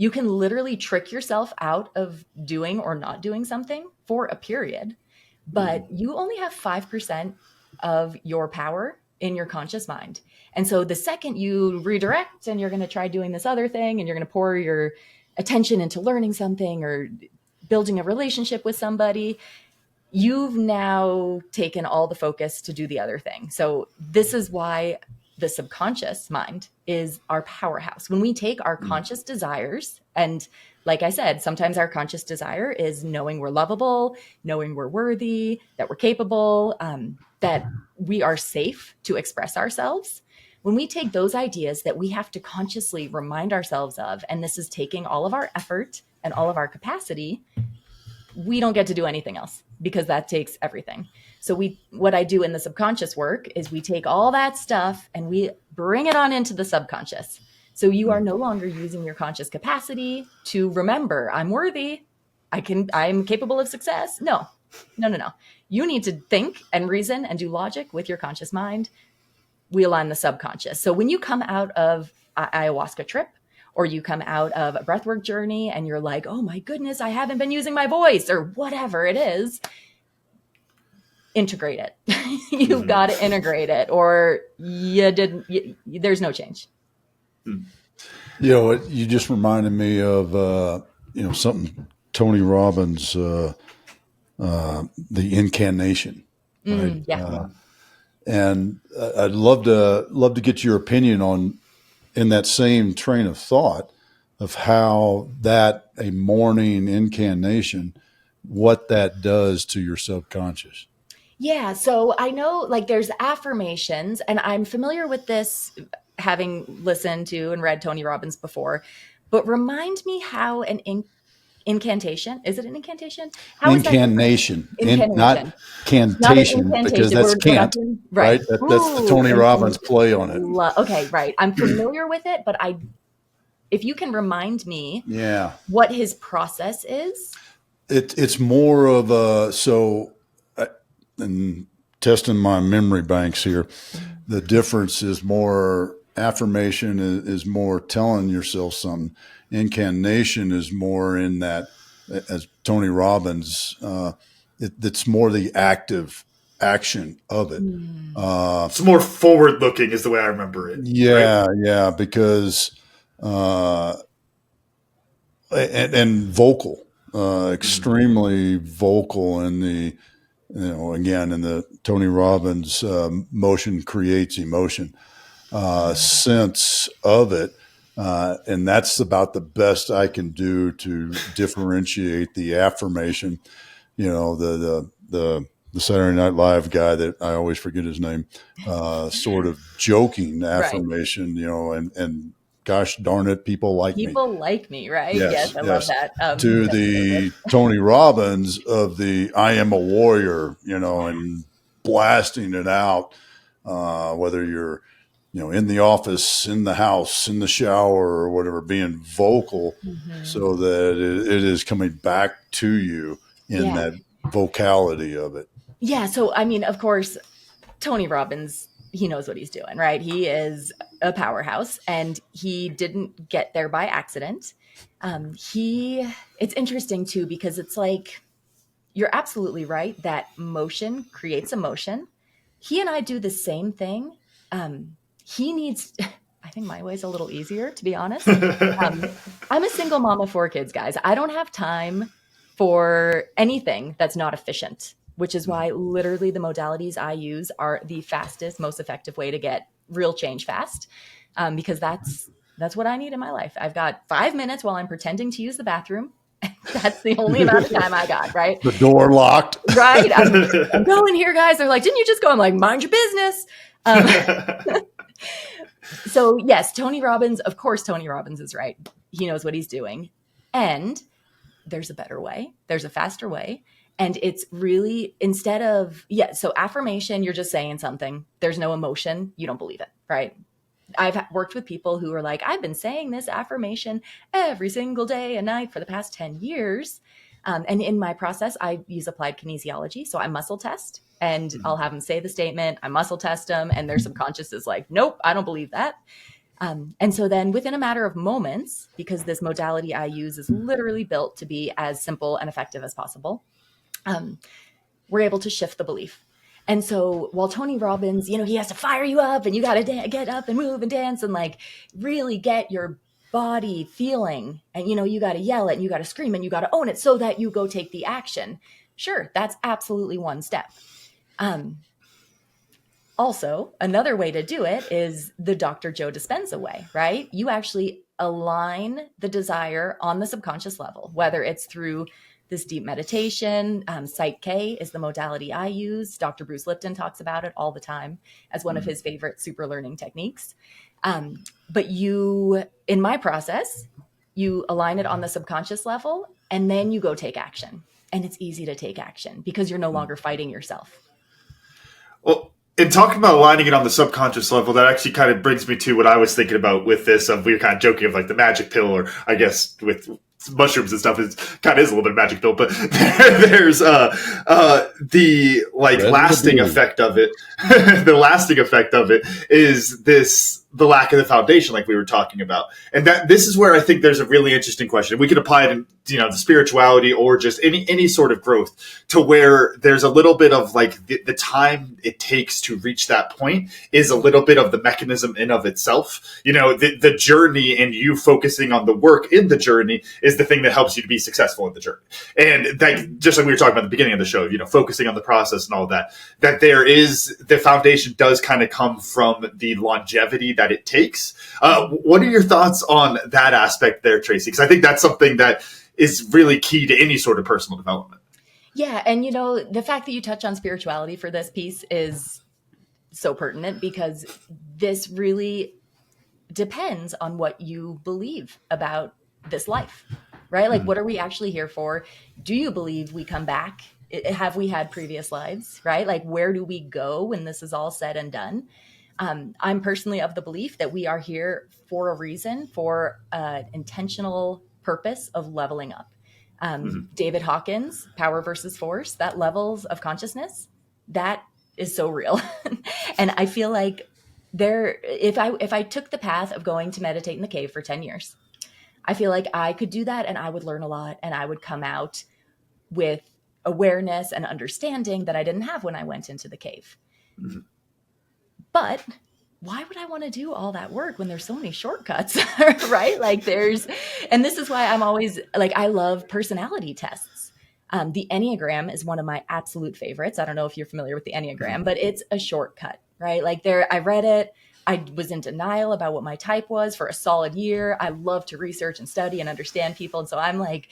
can literally trick yourself out of doing or not doing something for a period, but you only have 5% of your power in your conscious mind. And so the second you redirect and you're going to try doing this other thing and you're going to pour your attention into learning something or building a relationship with somebody, you've now taken all the focus to do the other thing. So this is why the subconscious mind is our powerhouse. When we take our conscious desires, and like I said, sometimes our conscious desire is knowing we're lovable, knowing we're worthy, that we're capable, that we are safe to express ourselves. When we take those ideas that we have to consciously remind ourselves of, and this is taking all of our effort and all of our capacity, we don't get to do anything else because that takes everything. So what I do in the subconscious work is we take all that stuff and we bring it on into the subconscious. So you are no longer using your conscious capacity to remember, I'm worthy, I'm capable of success. No. You need to think and reason and do logic with your conscious mind. We align the subconscious. So when you come out of an ayahuasca trip, or you come out of a breathwork journey and you're like, oh my goodness, I haven't been using my voice, or whatever it is, integrate it. You've got to integrate it, or there's no change. You just reminded me of, something Tony Robbins, the incantation. Right? Yeah. And I'd love to get your opinion on, in that same train of thought, of how that a morning incantation, what that does to your subconscious. Yeah. So I know like there's affirmations, and I'm familiar with this having listened to and read Tony Robbins before, but remind me how an incantation, is it an incantation? How is incantation, that? Incantation. Not cantation, not an incantation, because that's can't, right? That's the Tony Robbins play on it. Okay, right. I'm familiar with it, but if you can remind me what his process is. It's more of a, and testing my memory banks here, the difference is more affirmation is more telling yourself something. Incantation is more in that, as Tony Robbins, it's more the active action of it. It's more forward looking is the way I remember it. Yeah. Right? Yeah. Because, and vocal, extremely vocal in the, again, in the Tony Robbins, motion creates emotion, sense of it. And that's about the best I can do to differentiate the affirmation. The Saturday Night Live guy that I always forget his name, sort of joking affirmation, right. And gosh darn it, people like me. People like me, right? Yes, I love that. To the Tony Robbins of the I am a warrior, and blasting it out, whether you're, in the office, in the house, in the shower, or whatever, being vocal, so that it is coming back to you in that vocality of it. Yeah. So, I mean, of course, Tony Robbins, he knows what he's doing, right? He is a powerhouse, and he didn't get there by accident. It's interesting too, because it's like, you're absolutely right that motion creates emotion. He and I do the same thing. He needs, I think my way is a little easier, to be honest. I'm a single mom of 4 kids, guys. I don't have time for anything that's not efficient. which is why literally the modalities I use are the fastest, most effective way to get real change fast, because that's what I need in my life. I've got 5 minutes while I'm pretending to use the bathroom. That's the only amount of time I got, right? The door locked. Right. I'm going here, guys. They're like, didn't you just go? I'm like, mind your business. So yes, Tony Robbins, of course, Tony Robbins is right. He knows what he's doing. And there's a better way. There's a faster way. And it's really so affirmation, you're just saying something. There's no emotion. You don't believe it, right? I've worked with people who are like, I've been saying this affirmation every single day and night for the past 10 years. And in my process, I use applied kinesiology. So I muscle test and I'll have them say the statement. I muscle test them. And their subconscious is like, nope, I don't believe that. And so then within a matter of moments, because this modality I use is literally built to be as simple and effective as possible, we're able to shift the belief. And so while Tony Robbins, he has to fire you up and you got to get up and move and dance and like really get your body feeling, and you got to yell it and you got to scream and you got to own it so that you go take the action. Sure, that's absolutely one step. Also, another way to do it is the Dr. Joe Dispenza way, right? You actually align the desire on the subconscious level, whether it's through this deep meditation. Psych K is the modality I use. Dr. Bruce Lipton talks about it all the time as one of his favorite super learning techniques. But in my process, you align it on the subconscious level and then you go take action. And it's easy to take action because you're no longer fighting yourself. Well, in talking about aligning it on the subconscious level, that actually kind of brings me to what I was thinking about with this. We were kind of joking of like the magic pill, or I guess with mushrooms and stuff, is a little bit of magic pill, but there's the like lasting effect of it. The lasting effect of it is the lack of the foundation, like we were talking about. And this is where I think there's a really interesting question. We could apply it in, the spirituality or just any sort of growth, to where there's a little bit of like the time it takes to reach that point is a little bit of the mechanism in of itself. The journey and you focusing on the work in the journey is the thing that helps you to be successful in the journey. And that, just like we were talking about at the beginning of the show, focusing on the process and all that the foundation does kind of come from the longevity that it takes. What are your thoughts on that aspect there, Tracy? Because I think that's something that is really key to any sort of personal development. Yeah. And, the fact that you touch on spirituality for this piece is so pertinent, because this really depends on what you believe about this life, right? Like, what are we actually here for? Do you believe we come back? Have we had previous lives, right? Like, where do we go when this is all said and done? I'm personally of the belief that we are here for a reason, for an intentional purpose of leveling up. David Hawkins, Power versus Force, that levels of consciousness, that is so real. And I feel like if I took the path of going to meditate in the cave for 10 years, I feel like I could do that and I would learn a lot and I would come out with awareness and understanding that I didn't have when I went into the cave. Mm-hmm. But why would I want to do all that work when there's so many shortcuts, right? Like and this is why I'm always like, I love personality tests. The Enneagram is one of my absolute favorites. I don't know if you're familiar with the Enneagram, but it's a shortcut, right? Like I read it. I was in denial about what my type was for a solid year. I love to research and study and understand people. And so I'm like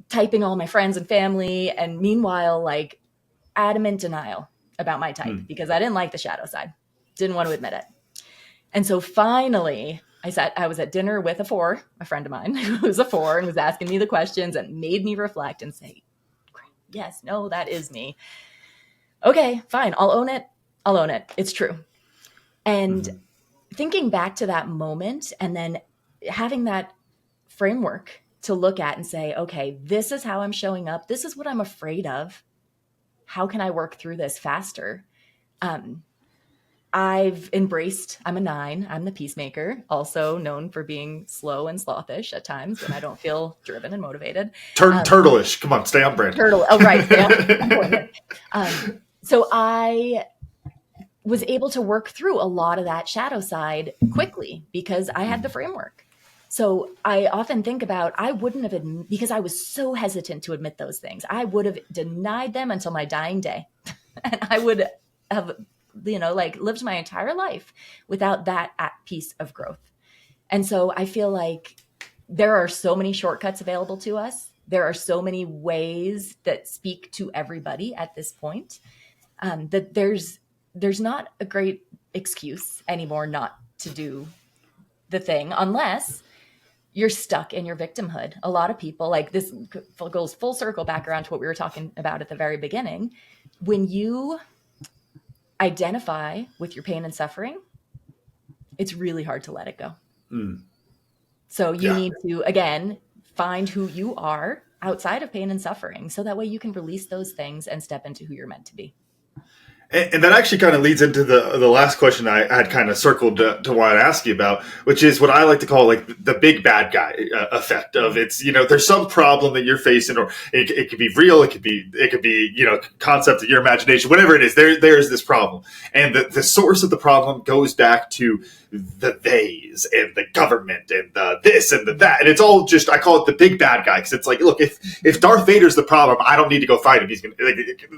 typing all my friends and family. And meanwhile, like adamant denial about my type because I didn't like the shadow side. Didn't want to admit it. And so finally I was at dinner with a friend of mine who was a 4 and was asking me the questions and made me reflect and say, yes, no, that is me. Okay, fine. I'll own it. It's true. And thinking back to that moment and then having that framework to look at and say, okay, this is how I'm showing up. This is what I'm afraid of. How can I work through this faster? I'm a 9. I'm the peacemaker, also known for being slow and slothish at times when I don't feel driven and motivated. Turtle-ish. Come on, stay on brand. Turtle. Oh, right. Stay on. So I was able to work through a lot of that shadow side quickly because I had the framework. So I often think about, I wouldn't have, because I was so hesitant to admit those things, I would have denied them until my dying day. And I would have, like lived my entire life without that piece of growth. And so I feel like there are so many shortcuts available to us. There are so many ways that speak to everybody at this point, that there's not a great excuse anymore not to do the thing, unless you're stuck in your victimhood. A lot of people, like, this goes full circle back around to what we were talking about at the very beginning. When you identify with your pain and suffering, it's really hard to let it go. So you need to, again, find who you are outside of pain and suffering, so that way you can release those things and step into who you're meant to be. And that actually kind of leads into the last question I had kind of circled to want to ask you about, which is what I like to call like the big bad guy effect of it's, there's some problem that you're facing, or it could be real. It could be, concept of your imagination, whatever it is, there's this problem. And the source of the problem goes back to the theys and the government and the this and the that. And it's all just, I call it the big bad guy. Cause it's like, look, if Darth Vader's the problem, I don't need to go fight him. He's gonna,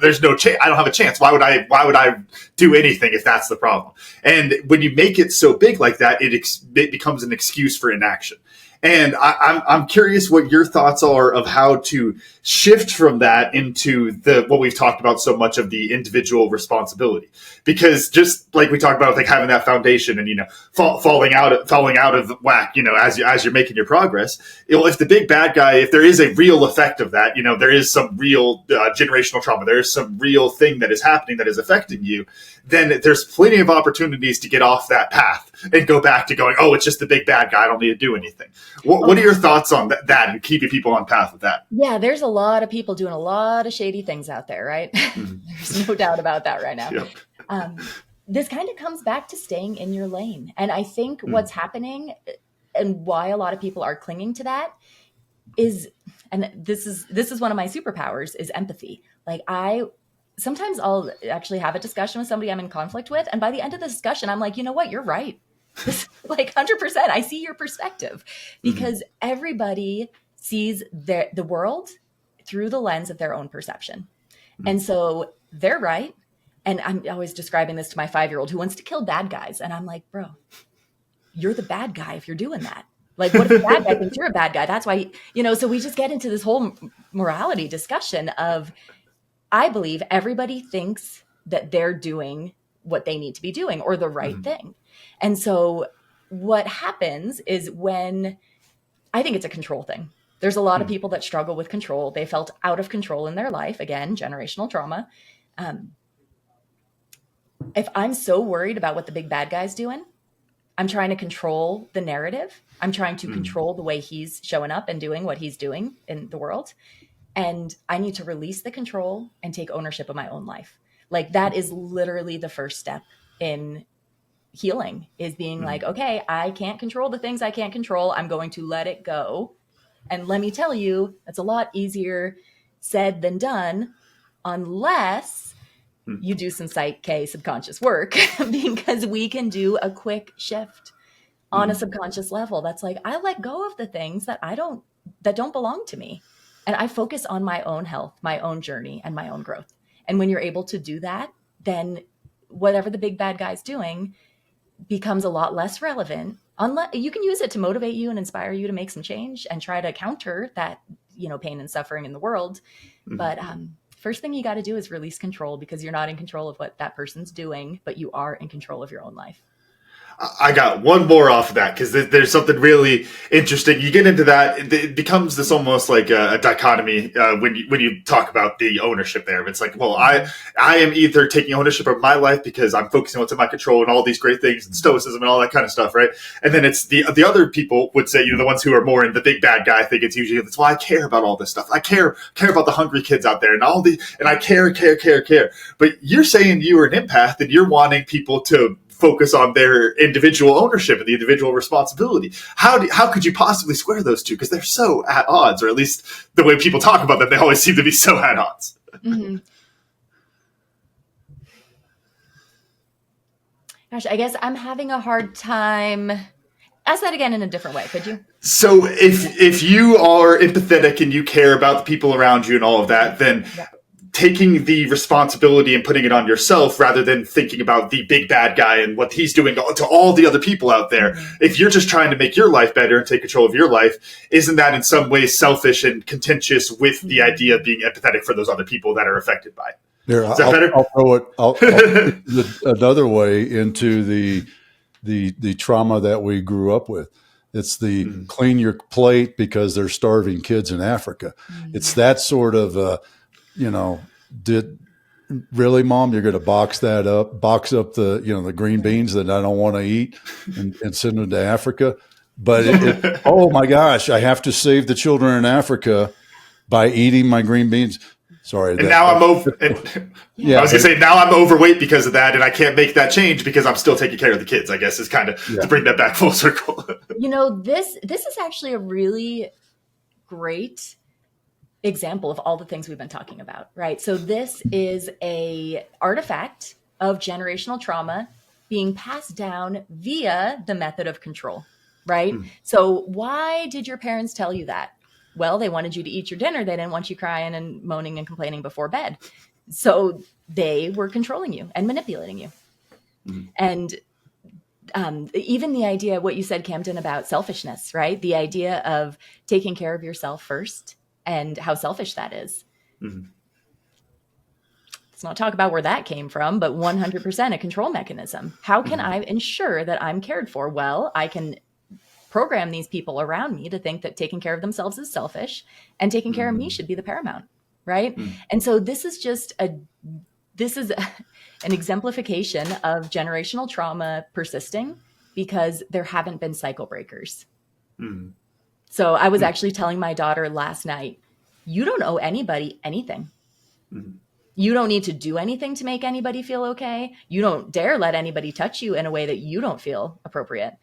there's no chance. I don't have a chance. Why would I do anything if that's the problem? And when you make it so big like that, it becomes an excuse for inaction. And I'm curious what your thoughts are of how to shift from that into what we've talked about so much of the individual responsibility. Because just like we talked about, like having that foundation and falling out of whack, as you're making your progress, if the big bad guy, if there is a real effect of that, there is some real generational trauma, there is some real thing that is happening that is affecting you, then there's plenty of opportunities to get off that path and go back to going, oh, it's just the big bad guy, I don't need to do anything. What are your thoughts on that and keeping people on path with that? Yeah, there's a lot of people doing a lot of shady things out there, right? There's no doubt about that right now. Yep. This kind of comes back to staying in your lane. And I think what's happening and why a lot of people are clinging to that is, and this is one of my superpowers, is empathy. Like sometimes I'll actually have a discussion with somebody I'm in conflict with. And by the end of the discussion, I'm like, you know what? You're right. Like 100%. I see your perspective, because everybody sees the world through the lens of their own perception. And so they're right. And I'm always describing this to my 5-year-old who wants to kill bad guys. And I'm like, bro, you're the bad guy if you're doing that. Like, what if the bad guy thinks you're a bad guy? That's why, so we just get into this whole morality discussion of, I believe everybody thinks that they're doing what they need to be doing or the right thing. And so what happens is, when I think it's a control thing. There's a lot of people that struggle with control. They felt out of control in their life. Again, generational trauma. If I'm so worried about what the big bad guy's doing, I'm trying to control the narrative. I'm trying to control the way he's showing up and doing what he's doing in the world. And I need to release the control and take ownership of my own life. Like, that is literally the first step in healing, is being like, okay, I can't control the things I can't control. I'm going to let it go. And let me tell you, that's a lot easier said than done, unless you do some Psych-K subconscious work, because we can do a quick shift on a subconscious level. That's like, I let go of the things that don't belong to me. And I focus on my own health, my own journey, and my own growth. And when you're able to do that, then whatever the big bad guy's doing becomes a lot less relevant. Unless you can use it to motivate you and inspire you to make some change and try to counter that, pain and suffering in the world. But first thing you got to do is release control, because you're not in control of what that person's doing, but you are in control of your own life. I got one more off of that, because there's something really interesting. You get into that, it becomes this almost like a dichotomy when you talk about the ownership there. It's like, well, I am either taking ownership of my life because I'm focusing on what's in my control and all these great things and stoicism and all that kind of stuff, right? And then it's the other people would say, the ones who are more in the big bad guy thing. It's usually, that's why I care about all this stuff. I care about the hungry kids out there and and I care. But you're saying you are an empath and you're wanting people to focus on their individual ownership and the individual responsibility. How could you possibly square those two? Because they're so at odds, or at least the way people talk about them, they always seem to be so at odds. Gosh, I guess I'm having a hard time Ask that again in a different way, could you? So if you are empathetic and you care about the people around you and all of that, then taking the responsibility and putting it on yourself rather than thinking about the big bad guy and what he's doing to all the other people out there. If you're just trying to make your life better and take control of your life, isn't that in some ways selfish and contentious with the idea of being empathetic for those other people that are affected by it? Here, Is that better? I'll throw it I'll another way into the trauma that we grew up with. It's the clean your plate because there's starving kids in Africa. It's that sort of, did really, Mom, you're going to box up the green beans that I don't want to eat and send them to Africa. But oh my gosh, I have to save the children in Africa by eating my green beans. Sorry. And now I'm over. I was going to say, now I'm overweight because of that, and I can't make that change because I'm still taking care of the kids, I guess, is kind of to bring that back full circle. This is actually a really great example of all the things we've been talking about, right? So this is a artifact of generational trauma being passed down via the method of control, right? So why did your parents tell you that? Well, they wanted you to eat your dinner. They didn't want you crying and moaning and complaining before bed. So they were controlling you and manipulating you. And even the idea, what you said, Camden, about selfishness, right? The idea of taking care of yourself first and how selfish that is. Let's not talk about where that came from, but 100% a control mechanism. How can I ensure that I'm cared for? Well, I can program these people around me to think that taking care of themselves is selfish and taking care of me should be the paramount, right? And so this is an exemplification of generational trauma persisting because there haven't been cycle breakers. So I was actually telling my daughter last night, you don't owe anybody anything. You don't need to do anything to make anybody feel okay. You don't dare let anybody touch you in a way that you don't feel appropriate,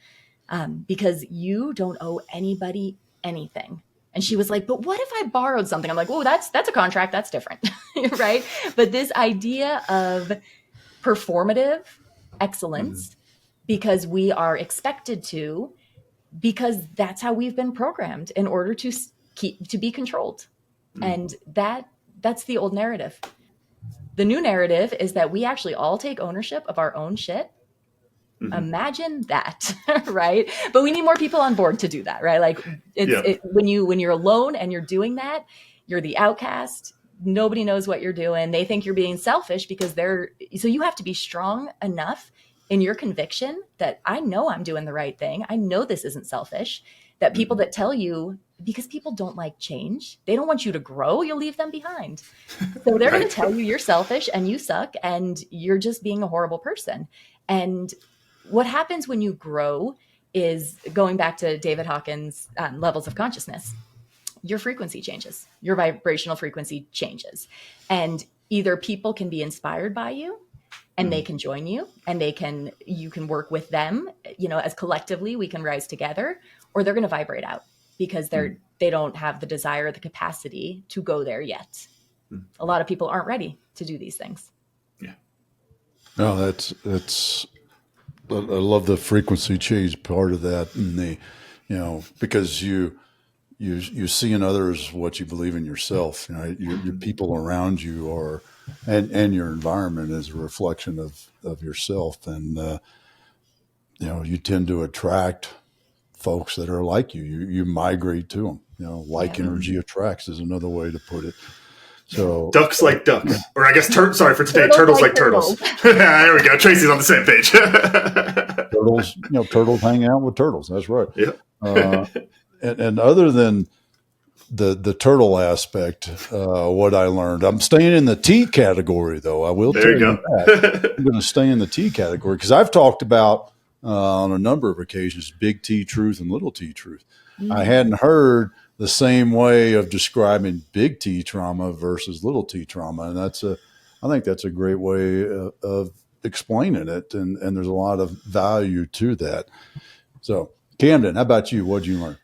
because you don't owe anybody anything. And she was like, but what if I borrowed something? I'm like, oh, that's a contract. That's different. Right. But this idea of performative excellence, because we are expected to, because that's how we've been programmed in order to be controlled. And that's the old narrative. The new narrative is that we actually all take ownership of our own shit. Imagine that, right? But we need more people on board to do that, right? Like when you're alone and you're doing that, you're the outcast. Nobody knows what you're doing. They think you're being selfish because so you have to be strong enough in your conviction that I know I'm doing the right thing. I know this isn't selfish. That people that tell you, because people don't like change, they don't want you to grow, you'll leave them behind. So they're going to tell you you're selfish and you suck and you're just being a horrible person. And what happens when you grow is, going back to David Hawkins' levels of consciousness, your frequency changes, your vibrational frequency changes. And either people can be inspired by you and they can join you and you can work with them, as collectively we can rise together, or they're going to vibrate out because they don't have the desire or the capacity to go there yet. A lot of people aren't ready to do these things. Yeah. No, that's I love the frequency change part of that, and because you see in others what you believe in yourself. Your people around you are, and your environment is a reflection of yourself, and you tend to attract folks that are like you. You migrate to them. Energy attracts is another way to put it. So ducks like ducks, or I guess sorry for today, turtles like turtles. There we go. Tracy's on the same page. Turtles hang out with turtles. That's right. Yeah. And other than the turtle aspect, what I learned, I'm staying in the tea category, though. I will tell you that. I'm going to stay in the tea category because I've talked about on a number of occasions big T truth and little T truth. I hadn't heard the same way of describing big T trauma versus little T trauma. And I think that's a great way of explaining it. And there's a lot of value to that. So Camden, how about you? What'd you learn?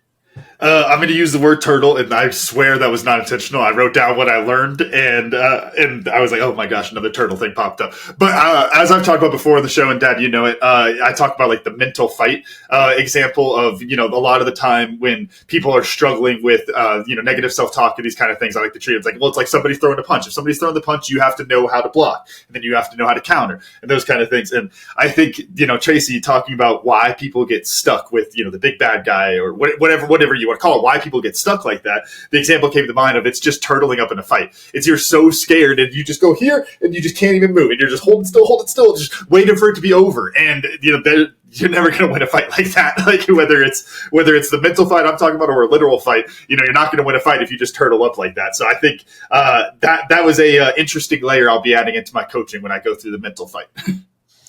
I'm going to use the word turtle, and I swear that was not intentional. I wrote down what I learned, and I was like, oh my gosh, another turtle thing popped up. But as I've talked about before on the show, and Dad, you know it, I talk about like the mental fight example of, you know, a lot of the time when people are struggling with, you know, negative self-talk and these kind of things, I like to treat it. It's like, well, it's like somebody throwing a punch. If somebody's throwing the punch, you have to know how to block, and then you have to know how to counter, and those kind of things. And I think, you know, Tracy talking about why people get stuck with, you know, the big bad guy or whatever you want to call it, why people get stuck like that. The example came to mind of it's just turtling up in a fight. It's you're so scared and you just go here and you just can't even move and you're just holding still, just waiting for it to be over. And you know, you're never going to win a fight like that. Like whether it's the mental fight I'm talking about or a literal fight, you know, you're not going to win a fight if you just turtle up like that. So I think that was a interesting layer I'll be adding into my coaching when I go through the mental fight.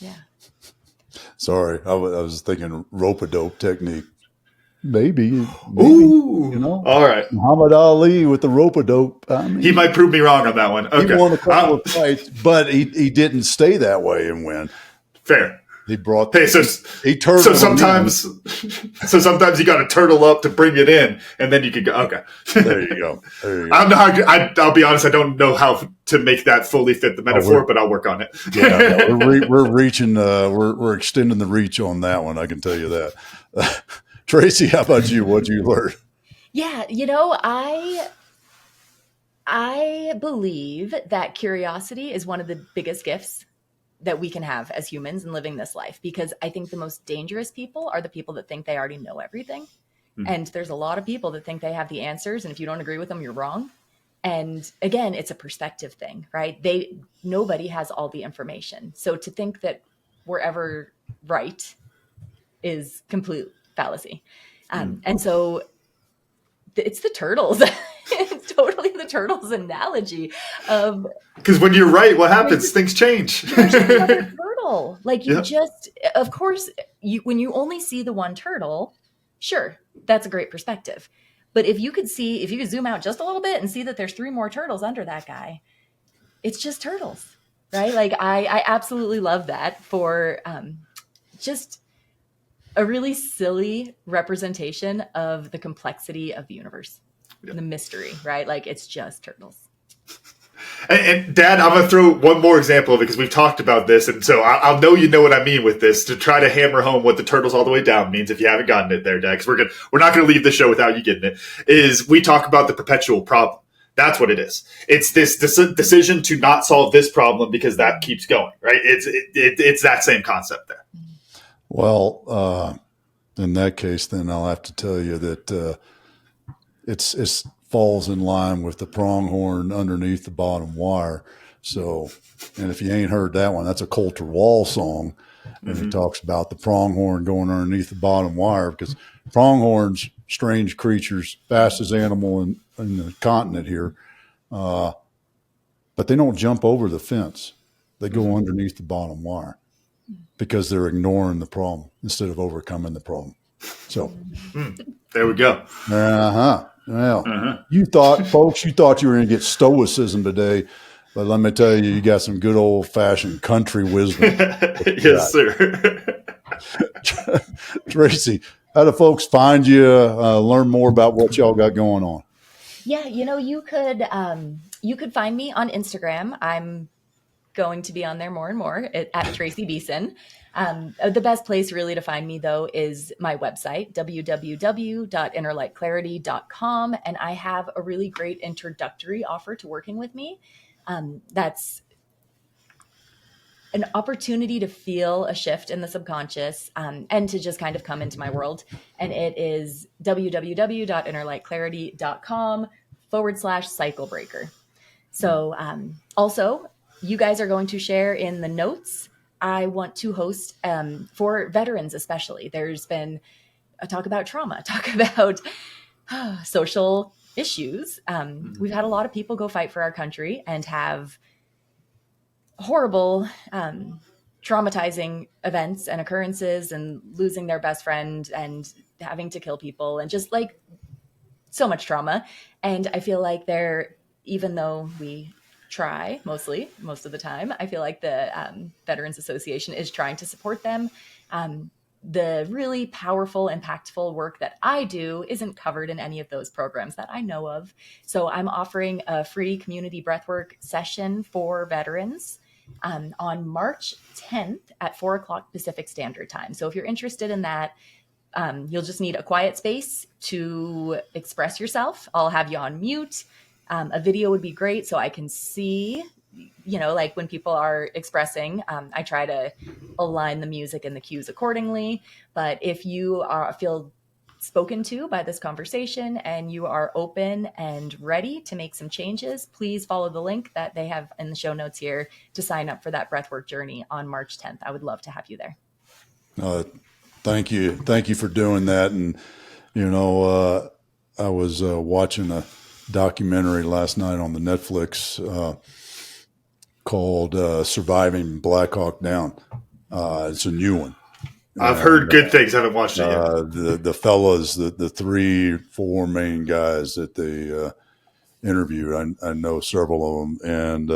Yeah. Sorry, I was thinking rope-a-dope technique. Maybe, Ooh, you know, all right. Muhammad Ali with the rope-a-dope. I mean, He might prove me wrong on that one. Okay. He won a couple of fights, but he didn't stay that way and win. Fair. He brought. Hey, so sometimes you got to turtle up to bring it in, and then you could go. Okay. There you go. I'll be honest. I don't know how to make that fully fit the metaphor, but I'll work on it. Yeah, we're reaching. We're extending the reach on that one. I can tell you that. Tracy, how about you? What'd you learn? Yeah, you know, I believe that curiosity is one of the biggest gifts that we can have as humans in living this life, because I think the most dangerous people are the people that think they already know everything. Mm-hmm. And there's a lot of people that think they have the answers, and if you don't agree with them, you're wrong. And again, it's a perspective thing, right? Nobody has all the information. So to think that we're ever right is complete fallacy. And so it's the turtles. It's totally the turtles analogy of, because when you're right, what happens? Things change. You're just another turtle. Like you just, of course, when you only see the one turtle, sure, that's a great perspective. But if you could zoom out just a little bit and see that there's 3 more turtles under that guy, it's just turtles, right? Like I absolutely love that for just a really silly representation of the complexity of the universe, the mystery, right? Like it's just turtles. And Dad, I'm going to throw one more example of it because we've talked about this. And so I'll know you know what I mean with this to try to hammer home what the turtles all the way down means if you haven't gotten it there, Dad, because we're not going to leave the show without you getting it, is we talk about the perpetual problem. That's what it is. It's this decision to not solve this problem because that keeps going, right? It's that same concept there. Well, in that case, then I'll have to tell you that it's falls in line with the pronghorn underneath the bottom wire. So, and if you ain't heard that one, that's a Coulter Wall song. And he talks about the pronghorn going underneath the bottom wire because pronghorns, strange creatures, fastest animal in the continent here. But they don't jump over the fence. They go underneath the bottom wire because they're ignoring the problem instead of overcoming the problem. So there we go. Well, you thought you were going to get stoicism today, but let me tell you, you got some good old fashioned country wisdom. Yes, sir. Tracy, how do folks find you, learn more about what y'all got going on? Yeah, you know, you could find me on Instagram. I'm going to be on there more and more at Tracy Beeson. The best place really to find me, though, is my website, www.innerlightclarity.com. And I have a really great introductory offer to working with me. That's an opportunity to feel a shift in the subconscious and to just kind of come into my world. And it is www.innerlightclarity.com/cycle breaker. So also, you guys are going to share in the notes. I want to host for veterans, especially. There's been a talk about trauma, talk about social issues. We've had a lot of people go fight for our country and have horrible, traumatizing events and occurrences and losing their best friend and having to kill people and just like so much trauma. And I feel like even though we try most of the time, I feel like the Veterans Association is trying to support them. the really powerful, impactful work that I do isn't covered in any of those programs that I know of. So I'm offering a free community breathwork session for veterans on March 10th at 4 o'clock Pacific Standard Time. So if you're interested in that, you'll just need a quiet space to express yourself. I'll have you on mute. A video would be great so I can see, like when people are expressing. I try to align the music and the cues accordingly. But if you feel spoken to by this conversation and you are open and ready to make some changes, please follow the link that they have in the show notes here to sign up for that breathwork journey on March 10th. I would love to have you there. Thank you. Thank you for doing that. And, I was watching a documentary last night on the Netflix called Surviving Black Hawk Down. It's a new one. I've heard good things. I haven't watched it yet. The fellas, the 3-4 main guys that they interviewed, I know several of them. And,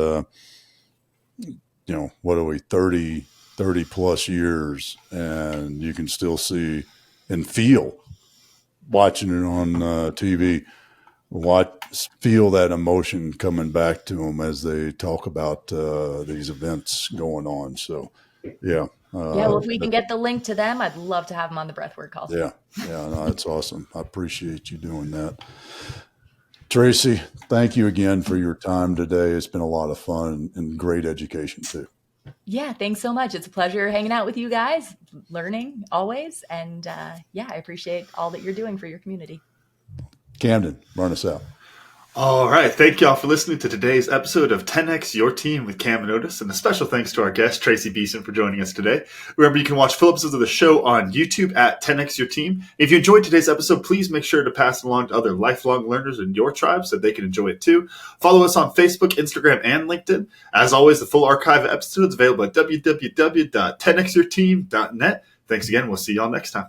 what are we, 30 plus years, and you can still see and feel watching it on TV, feel that emotion coming back to them as they talk about these events going on. So, yeah. Well, if we can get the link to them, I'd love to have them on the Breathwork call. Yeah. No, that's awesome. I appreciate you doing that. Tracy, thank you again for your time today. It's been a lot of fun and great education too. Yeah, thanks so much. It's a pleasure hanging out with you guys, learning always. And I appreciate all that you're doing for your community. Camden, burn us out. All right. Thank y'all for listening to today's episode of 10X Your Team with Cam and Otis. And a special thanks to our guest, Tracy Beeson, for joining us today. Remember, you can watch full episodes of the show on YouTube at 10X Your Team. If you enjoyed today's episode, please make sure to pass it along to other lifelong learners in your tribe so they can enjoy it too. Follow us on Facebook, Instagram, and LinkedIn. As always, the full archive of episodes available at www.10xyourteam.net. Thanks again. We'll see y'all next time.